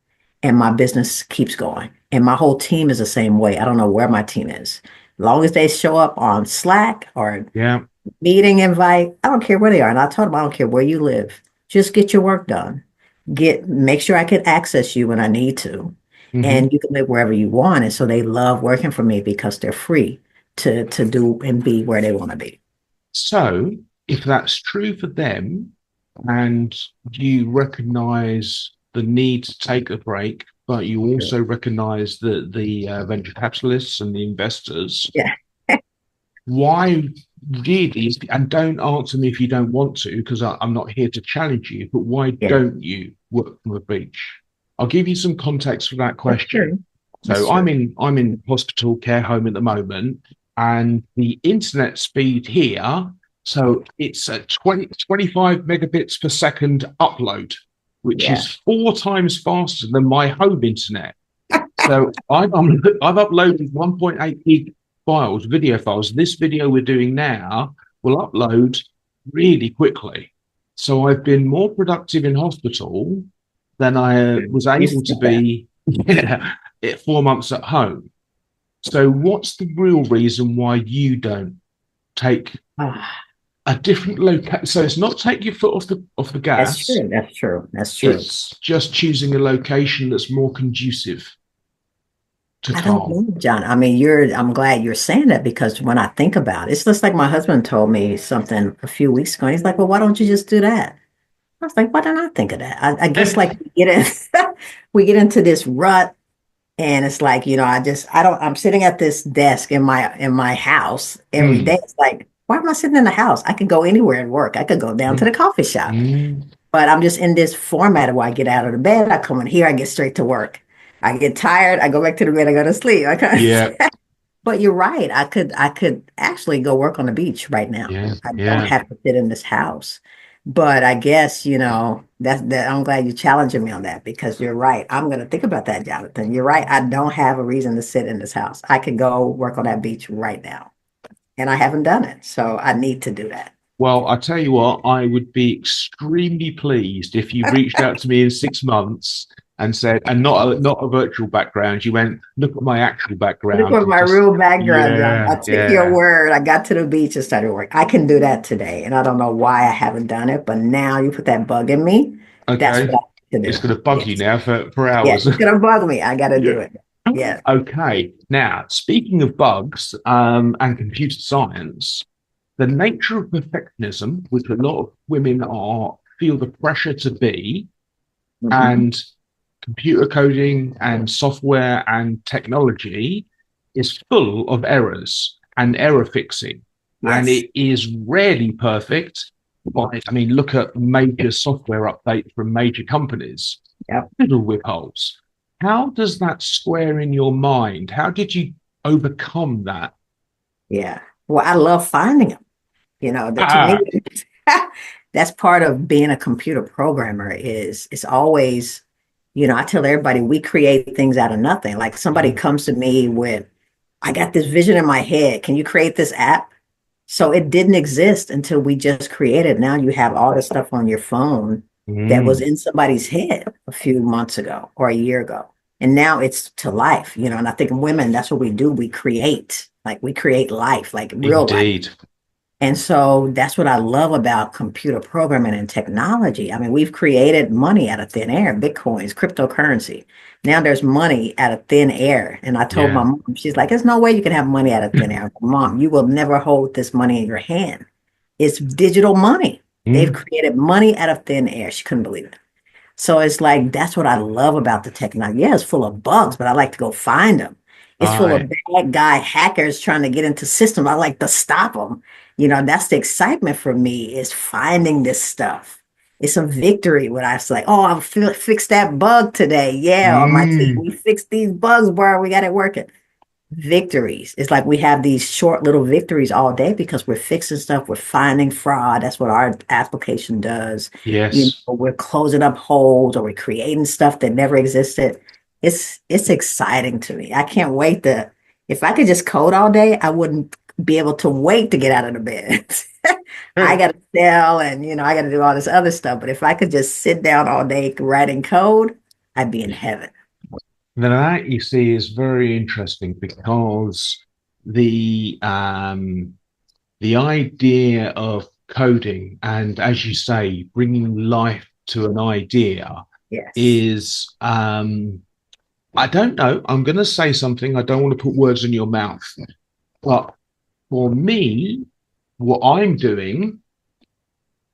and my business keeps going. And my whole team is the same way. I don't know where my team is. As long as they show up on Slack or Yeah. meeting invite, I don't care where they are. And I told them, I don't care where you live. Just get your work done. Make sure I can access you when I need to. Hmm. And you can live wherever you want. And so they love working for me because they're free to do and be where they want to be. So, if that's true for them, and you recognize the need to take a break, but you Sure. also recognize that the venture capitalists and the investors, Yeah. why really, and don't answer me if you don't want to, because I'm not here to challenge you, but why Yeah. don't you work from the beach? I'll give you some context for that That's question. true. That's So I'm true. in hospital care home at the moment, and the internet speed here, so it's a 25 megabits per second upload, which Yeah. is 4 times faster than my home internet. So I've uploaded 1.8 gig files, video files. This video we're doing now will upload really quickly. So I've been more productive in hospital than I was You able to said that. be yeah, at 4 months at home. So what's the real reason why you don't take Ah, a different location? So it's not take your foot off the that's gas. true. That's true. That's true. It's just choosing a location that's more conducive to I don't calm. know, John. I mean, I'm glad you're saying that because when I think about it, it's just like my husband told me something a few weeks ago. He's like, well, why don't you just do that? I was like, why didn't I think of that? I guess like we get into this rut and it's like, I'm sitting at this desk in my house every day. Mm, It's like, why am I sitting in the house? I could go anywhere and work. I could go down to mm, the coffee shop. mm. But I'm just in this format where I get out of the bed, I come in here, I get straight to work. I get tired, I go back to the bed, I go to sleep. Yeah, But you're right. I could actually go work on the beach right now. yeah, I don't yeah. have to sit in this house. But I guess, that I'm glad you're challenging me on that because you're right. I'm gonna think about that, Jonathan. You're right. I don't have a reason to sit in this house. I could go work on that beach right now. And I haven't done it. So I need to do that. Well, I tell you what, I would be extremely pleased if you reached out to me in 6 months and said, and not a virtual background. You went, look at my actual Look background, at and my just real background, John. yeah, I took your yeah. word. I got to the beach and started work. I can do that today. And I don't know why I haven't done it, but now you put that bug in me. That's Okay, what I need to it's do. going to bug you Yes. now for Yes. hours. It's gonna bug me. I gotta Yeah. do it. Yes. Okay. Now, speaking of bugs and computer science, the nature of perfectionism, which a lot of women are feel the pressure to be, Mhm. and computer coding and software and technology is full of errors and error fixing. And Yes. it is rarely perfect. But I mean, look at major software updates from major companies, Yep. fiddle with holes. How does that square in your mind? How did you overcome that? Yeah. Well, I love finding them. That to me, Ah, that's part of being a computer programmer is it's always, I tell everybody we create things out of nothing. Like somebody mm, comes to me with, I got this vision in my head. Can you create this app? So it didn't exist until we just created. Now you have all this stuff on your phone that was mm, in somebody's head a few months ago or a year ago. And now it's to life, and I think women, that's what we do. We create life, like real life. indeed. And so that's what I love about computer programming and technology. I mean, we've created money out of thin air, Bitcoins, cryptocurrency. Now there's money out of thin air. And I told my Yeah. mom, she's like, there's no way you can have money out of thin air. Mom, you will never hold this money in your hand. It's digital money. They've Mm, created money out of thin air. She couldn't believe it. So it's like that's what I love about the technology. Yeah, it's full of bugs, but I like to go find them. It's full of aye. bad guy hackers trying to get into systems. I like to stop them. That's the excitement for me is finding this stuff. It's a victory when I say, "Oh, fixed that bug today." Yeah, on my team, Mm, we fixed these bugs, bro. We got it working. Victories. It's like we have these short little victories all day because we're fixing stuff, we're finding fraud. That's what our application does. yes. We're closing up holes or we're creating stuff that never existed. it's exciting to me. I can't wait to if I could just code all day, I wouldn't be able to wait to get out of the bed. I Good. gotta sell and I gotta do all this other stuff. But if I could just sit down all day writing code, I'd be in heaven. Now that you see is very interesting because the the idea of coding and, as you say, bringing life to an idea Yes. is, I don't know, I'm going to say something. I don't want to put words in your mouth, but for me, what I'm doing,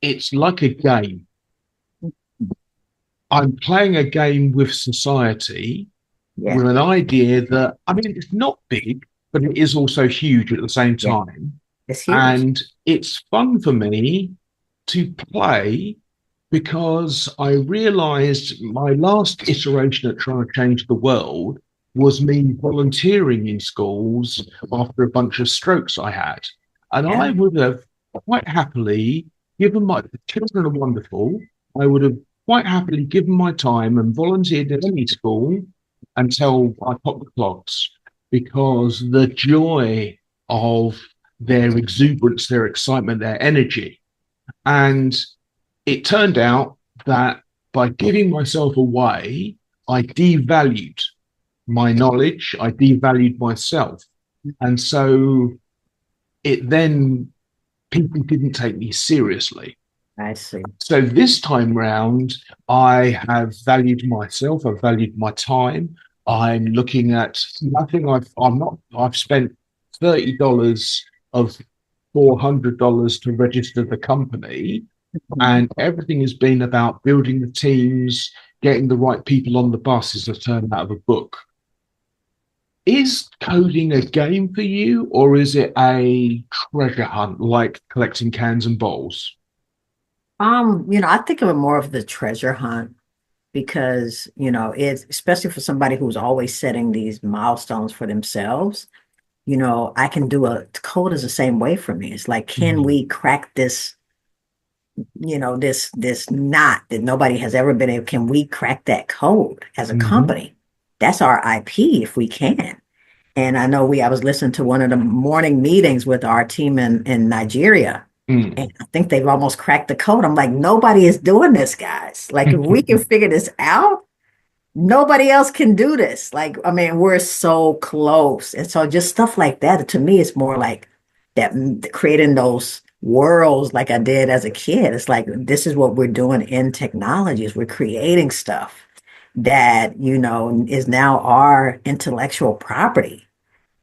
it's like a game. I'm playing a game with society Yeah. with an idea that, I mean, it's not big, but it is also huge at the same Yeah. time. It's huge. And it's fun for me to play because I realized my last iteration at trying to change the world was me volunteering in schools after a bunch of strokes I had. And Yeah. I would have quite happily given my the children are wonderful. I would have quite happily given my time and volunteered at any school until I popped the clogs because the joy of their exuberance, their excitement, their energy. And it turned out that by giving myself away, I devalued my knowledge, I devalued myself. And so it then, people didn't take me seriously. I see. So this time round, I have valued myself, I've valued my time. I'm looking at nothing I've spent $30 of $400 to register the company. Mhm. And everything has been about building the teams, getting the right people on the bus, as a term out of a book. Is coding a game for you, or is it a treasure hunt like collecting cans and bowls? I think of it more of the treasure hunt because, it's especially for somebody who's always setting these milestones for themselves. I can do a code is the same way for me. It's like, can Mm, we crack this, this knot that nobody has ever been able, can we crack that code as a mhm, company? That's our IP if we can. And I was listening to one of the morning meetings with our team in Nigeria. And mm. I think they've almost cracked the code. I'm like, nobody is doing this, guys. Like, if we can figure this out, nobody else can do this. Like, I mean, we're so close. And so just stuff like that, to me, it's more like that creating those worlds like I did as a kid. It's like this is what we're doing in technology is we're creating stuff that, is now our intellectual property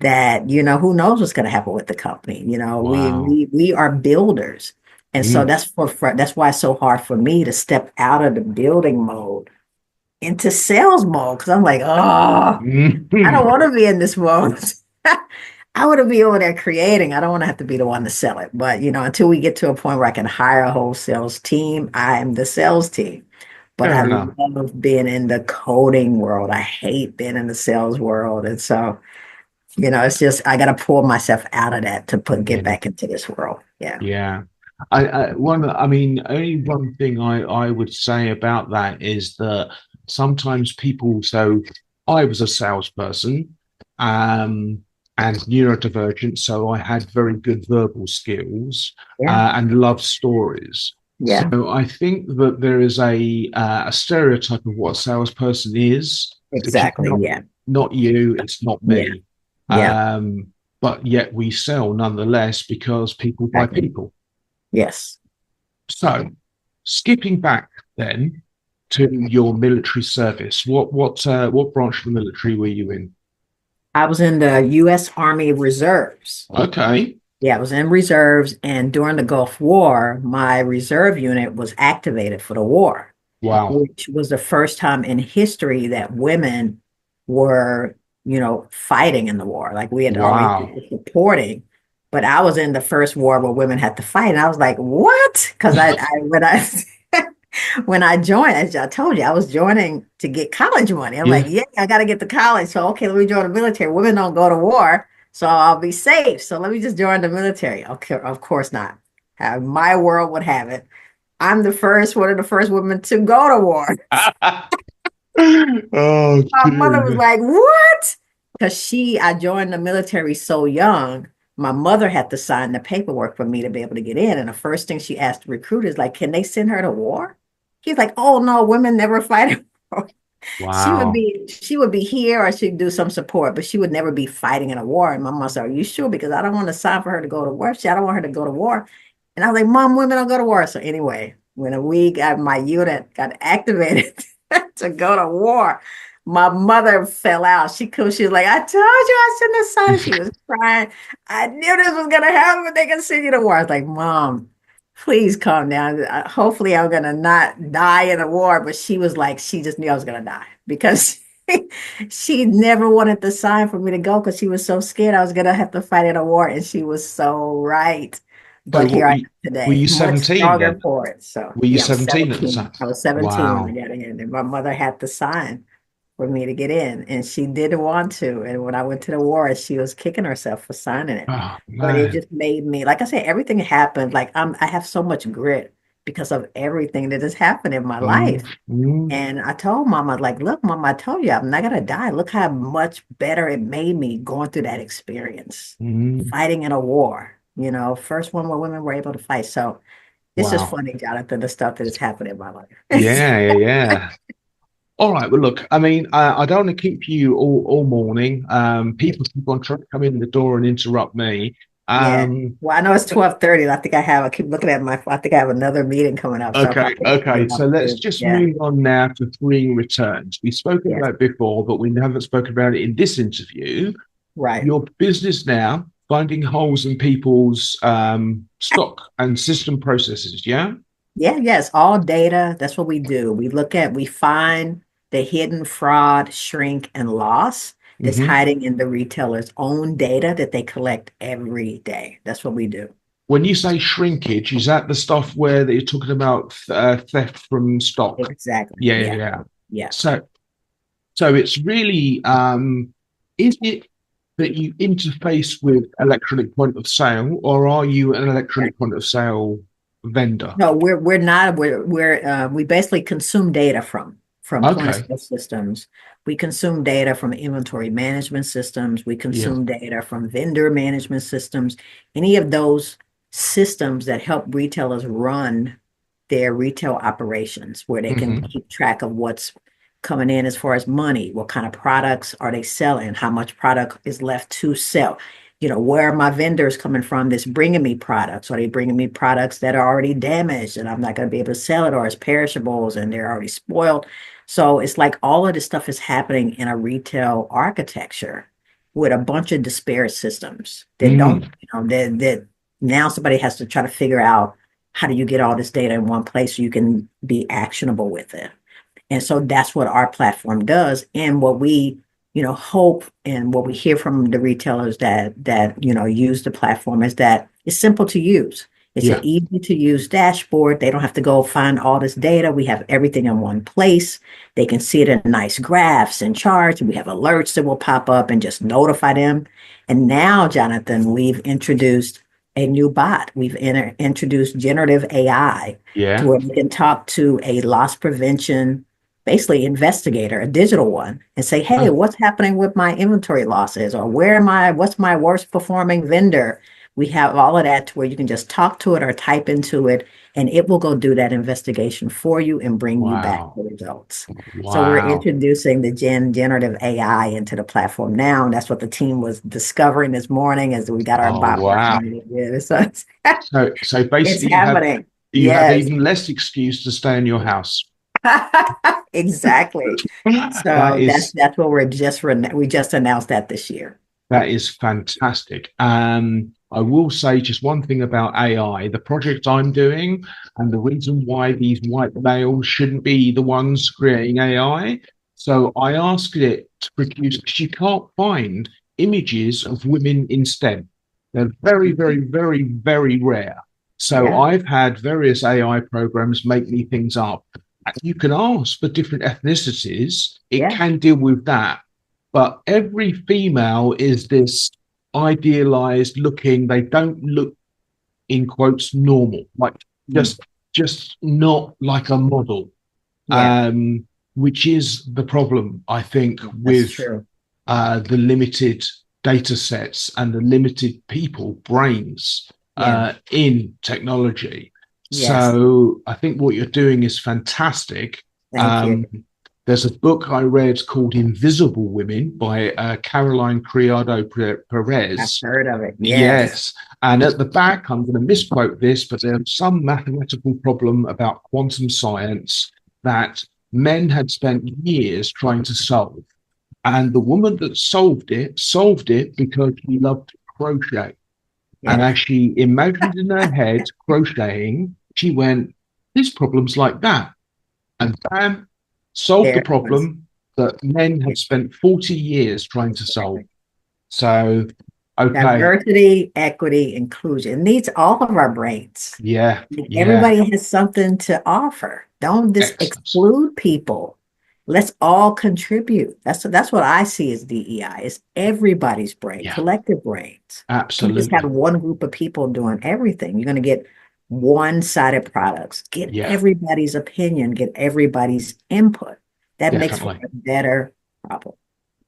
that, who knows what's going to happen with the company. We Wow. we are builders. And so Mm, that's why it's so hard for me to step out of the building mode into sales mode because I'm like, oh, I don't mhm. want to be in this mode. I want to be over there creating. I don't want to have to be the one to sell it. But until we get to a point where I can hire a whole sales team, I'm the sales team. But I Fair enough. love being in the coding world. I hate being in the sales world. And so, it's just I gotta pull myself out of that to get Yeah. back into this world. Yeah. Yeah. I mean, only one thing I would say about that is that sometimes people, so I was a salesperson, um, and neurodivergent, so I had very good verbal skills, Yeah. and love stories. Yeah. So I think that there is a stereotype of what a salesperson is, which is Exactly. Yeah. not you, it's not Yeah. me. Yeah. But yet we sell nonetheless because people buy Exactly. people. Yes. So, skipping back then to your military service, what branch of the military were you in? I was in the U.S. Army Reserves. Okay, Yeah, I was in reserves, and during the Gulf War, my reserve unit was activated for the war, wow, which was the first time in history that women were, fighting in the war. Like we had always wow. been supporting, but I was in the first war where women had to fight, and I was like, "What?" Because when I joined, as I told you, I was joining to get college money. I'm like, Yeah, "Yeah, I got to get to college, so okay, let me join the military. Women don't go to war." So I'll be safe. So let me just join the military. Okay, of course not. How my world would have it. I'm one of the first women to go to war. Oh, My mother was dear. like, "What?" Because I joined the military so young. My mother had to sign the paperwork for me to be able to get in. And the first thing she asked the recruiters, like, can they send her to war? He's like, "Oh no, women never fight in war." Wow. She would be here or she'd do some support, but she would never be fighting in a war. And my mom said, "Are you sure? Because I don't want to sign for her to go to war. I don't want her to go to war." And I was like, "Mom, women don't go to war." So anyway, when we got my unit got activated to go to war, my mother fell out. She was like, "I told you I shouldn't have signed." She was crying. I knew this was gonna happen. They can send you to war. I was like, "Mom, please calm down. Hopefully, I'm gonna not die in a war." But she was like, she just knew I was gonna die because she never wanted to sign for me to go because she was so scared I was gonna have to fight in a war, and she was so right. So But what here I am were today, you much 17 stronger then? for it. So Were you yeah, I was 17 at the 17. time? I was 17 when I Wow. got in, and my mother had to sign for me to get in, and she didn't want to. And when I went to the war, she was kicking herself for signing it. Oh, But it man. just made me, like I said, everything happened. Like I have so much grit because of everything that has happened in my Mm, life. mm, And I told Mama, like, look, Mama, I told you I'm not gonna die. Look how much better it made me going through that experience, mm. fighting in a war. First one where women were able to fight. So it's just Wow. funny, Jonathan, the stuff that has happened in my life. Yeah, yeah, yeah. All right. Well, look, I mean, I don't want to keep you all morning. People keep on trying to come in the door and interrupt me. Yeah. Um, Well, I know it's 12:30, and I keep looking at I think I have another meeting coming up, so I'll okay, probably okay. hang So up let's too. just Yeah. move on now to freeing returns. We've spoken Yes. about it before, but we haven't spoken about it in this interview. Right. Your business now, finding holes in people's stock and system processes. Yeah. Yeah, yes, all data. That's what we do. We find the hidden fraud, shrink, and loss that's Hmm. hiding in the retailer's own data that they collect every day. That's what we do. When you say shrinkage, is that the stuff where that you're talking about theft from stock? Exactly. Yeah, yeah, Yeah. yeah. Yeah. So, so it's really, is it that you interface with electronic point of sale, or are you an electronic point of sale vendor? No, we're not. We basically consume data from point of Okay. sale systems. We consume data from inventory management systems. We Yeah. consume data from vendor management systems. Any of those systems that help retailers run their retail operations, where they can Hmm. keep track of what's coming in as far as money, what kind of products are they selling, how much product is left to sell. Where are my vendors coming from that's bringing me products? Are they bringing me products that are already damaged and I'm not going to be able to sell it, or as perishables and they're already spoiled? So it's like all of this stuff is happening in a retail architecture with a bunch of disparate systems that don't, Mm. that now somebody has to try to figure out how do you get all this data in one place so you can be actionable with it. And so that's what our platform does. And what we, hope and what we hear from the retailers that use the platform is that it's simple to use. It's an Yeah. easy to use dashboard. They don't have to go find all this data. We have everything in one place. They can see it in nice graphs and charts. We have alerts that will pop up and just notify them. And now, Jonathan, we've introduced a new bot. We've introduced generative AI to Yeah. where we can talk to a loss prevention basically investigator, a digital one, and say, hey, Oh, what's happening with my inventory losses? Or what's my worst performing vendor? We have all of that to where you can just talk to it or type into it, and it will go do that investigation for you and bring you back wow. the results. So we're Wow. introducing the generative AI into the platform now. And that's what the team was discovering this morning as we got our Oh, bot wow. working. Yeah, so So it's basically happening. you have Yes, even less excuse to stay in your house. exactly. That So that's is that's what we just announced that this year. that is fantastic. I will say just one thing about AI. The project I'm doing, and the reason why these white males shouldn't be the ones creating AI. So I asked it to produce, because you can't find images of women in STEM. They're very, very, very, very rare. So Yeah, I've had various AI programs make me things up. You can ask for different ethnicities, it yeah, can deal with that, but every female is this idealized looking, they don't look in quotes normal, like mm, just just not like a model. yeah, um which is the problem, I think, That's with true. the limited data sets and the limited people brains Yeah. in technology. Yes. So I think what you're doing is fantastic. Thank you. Um, there's a book I read called Invisible Women by Caroline Criado I've Perez. heard of it. Yes. Yes. And at the back, I'm going to misquote this, but there's some mathematical problem about quantum science that men had spent years trying to solve. And the woman that solved it because she loved crochet. And Yes. as she imagined in her head crocheting, she went, this problem's like that. And bam, solved the There it was. problem that men Yeah, had spent 40 years trying to solve. exactly. So, okay. Diversity, equity, inclusion. It needs all of our brains. Yeah. Yeah. Everybody has something to offer. Don't just Excellent. exclude people. Let's all contribute. That's what I see as DEI. It's everybody's brain, Yeah. collective brains. You can't just have Absolutely. one group of people doing everything. You're going to get one-sided products. Get Yeah. everybody's opinion, get everybody's input. That makes for Definitely. a better problem.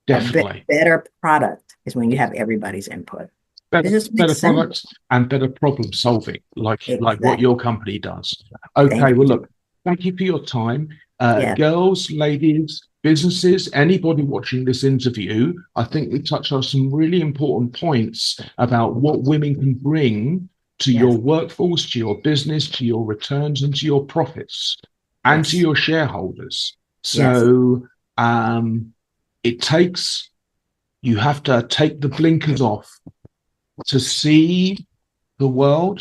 Definitely. Better product is when you have everybody's input. It just Better makes sense. products and better problem solving, like what Exactly. your company does. Okay, Thank well, you. look, thank you for your time. Yeah. Girls, ladies, businesses, anybody watching this interview, I think we touched on some really important points about what women can bring to your Yes. workforce, to your business, to your returns, and to your profits, and to Yes. your shareholders. Yes. So it takes, you have to take the blinkers off to see the world.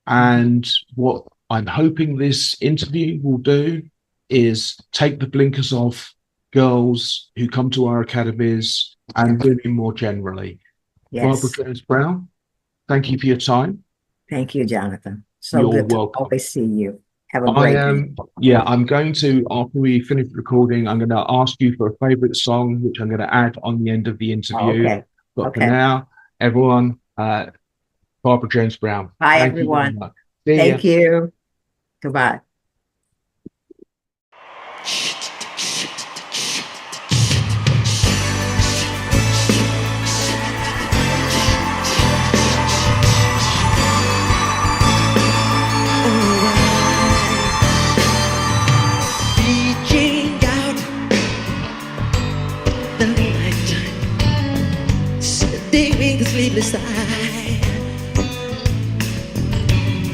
Mhm. And what I'm hoping this interview will do is take the blinkers off girls who come to our academies and Yes. women more generally. Barbara Yes. Jones Brown, thank you for your time. Thank you, Jonathan. So You're good to welcome. always see you. Have a I great day. am, yeah, I'm going to, after we finish recording, I'm going to ask you for a favorite song, which I'm going to add on the end of the Oh, interview. okay. But for Okay. now, everyone, Barbara Jones Brown, Bye, thank you very everyone. much. See ya. Thank you. Goodbye. Reaching out the nighttime, sitting in the sleepless eye.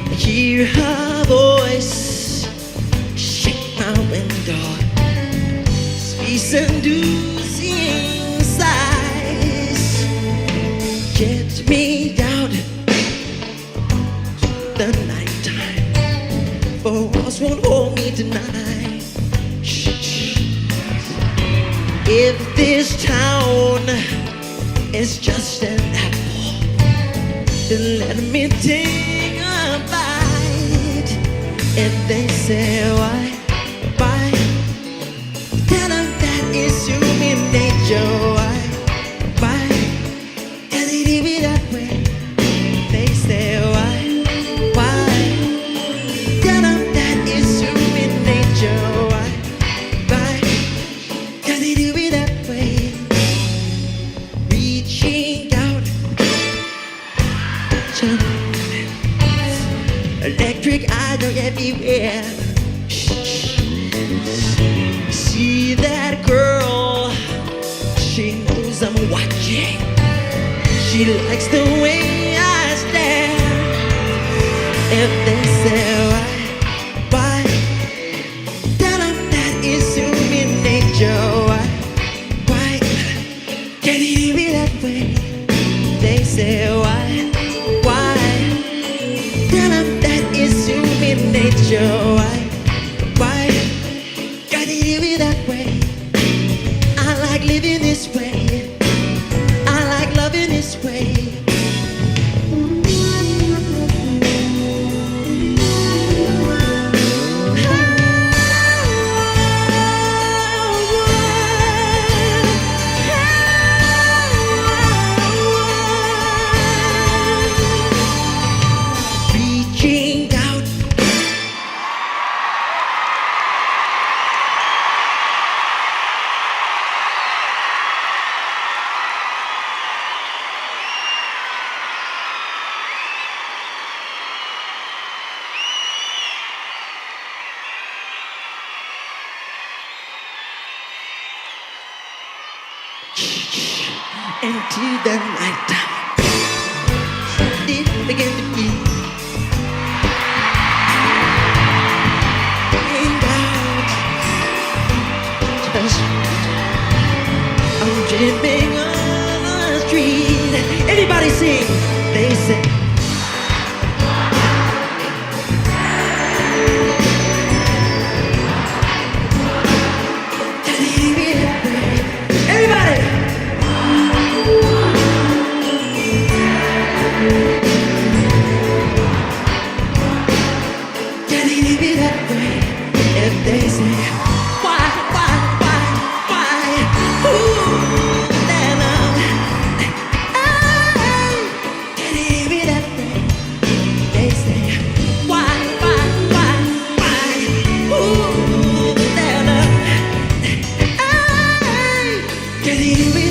I hear her voice shake my window, sweet seducing sighs get me down the nighttime. For walls won't hold me tonight. If this town is just an apple, then let me take a bite. If they say why, tell them that it's human nature. Why, can they leave it that way? They say why, tell them that it's human nature. Why, can they do it that way? Reaching out, electric eyes are everywhere. See that girl, she knows I'm watching. She likes the way I stare. If they say why, tell them that it's human nature. Why, can it be that way? They say why, tell them that it's human nature. Why, can it be that way? I like living this way. I like loving this way. into the night. It began to be ain't out. Just I'm dreaming on the street. Everybody sing. They say. Everybody. Can he leave it that way? If they say, why? Ooh, then can he leave it that way? They say, why? Ooh, then can he leave it?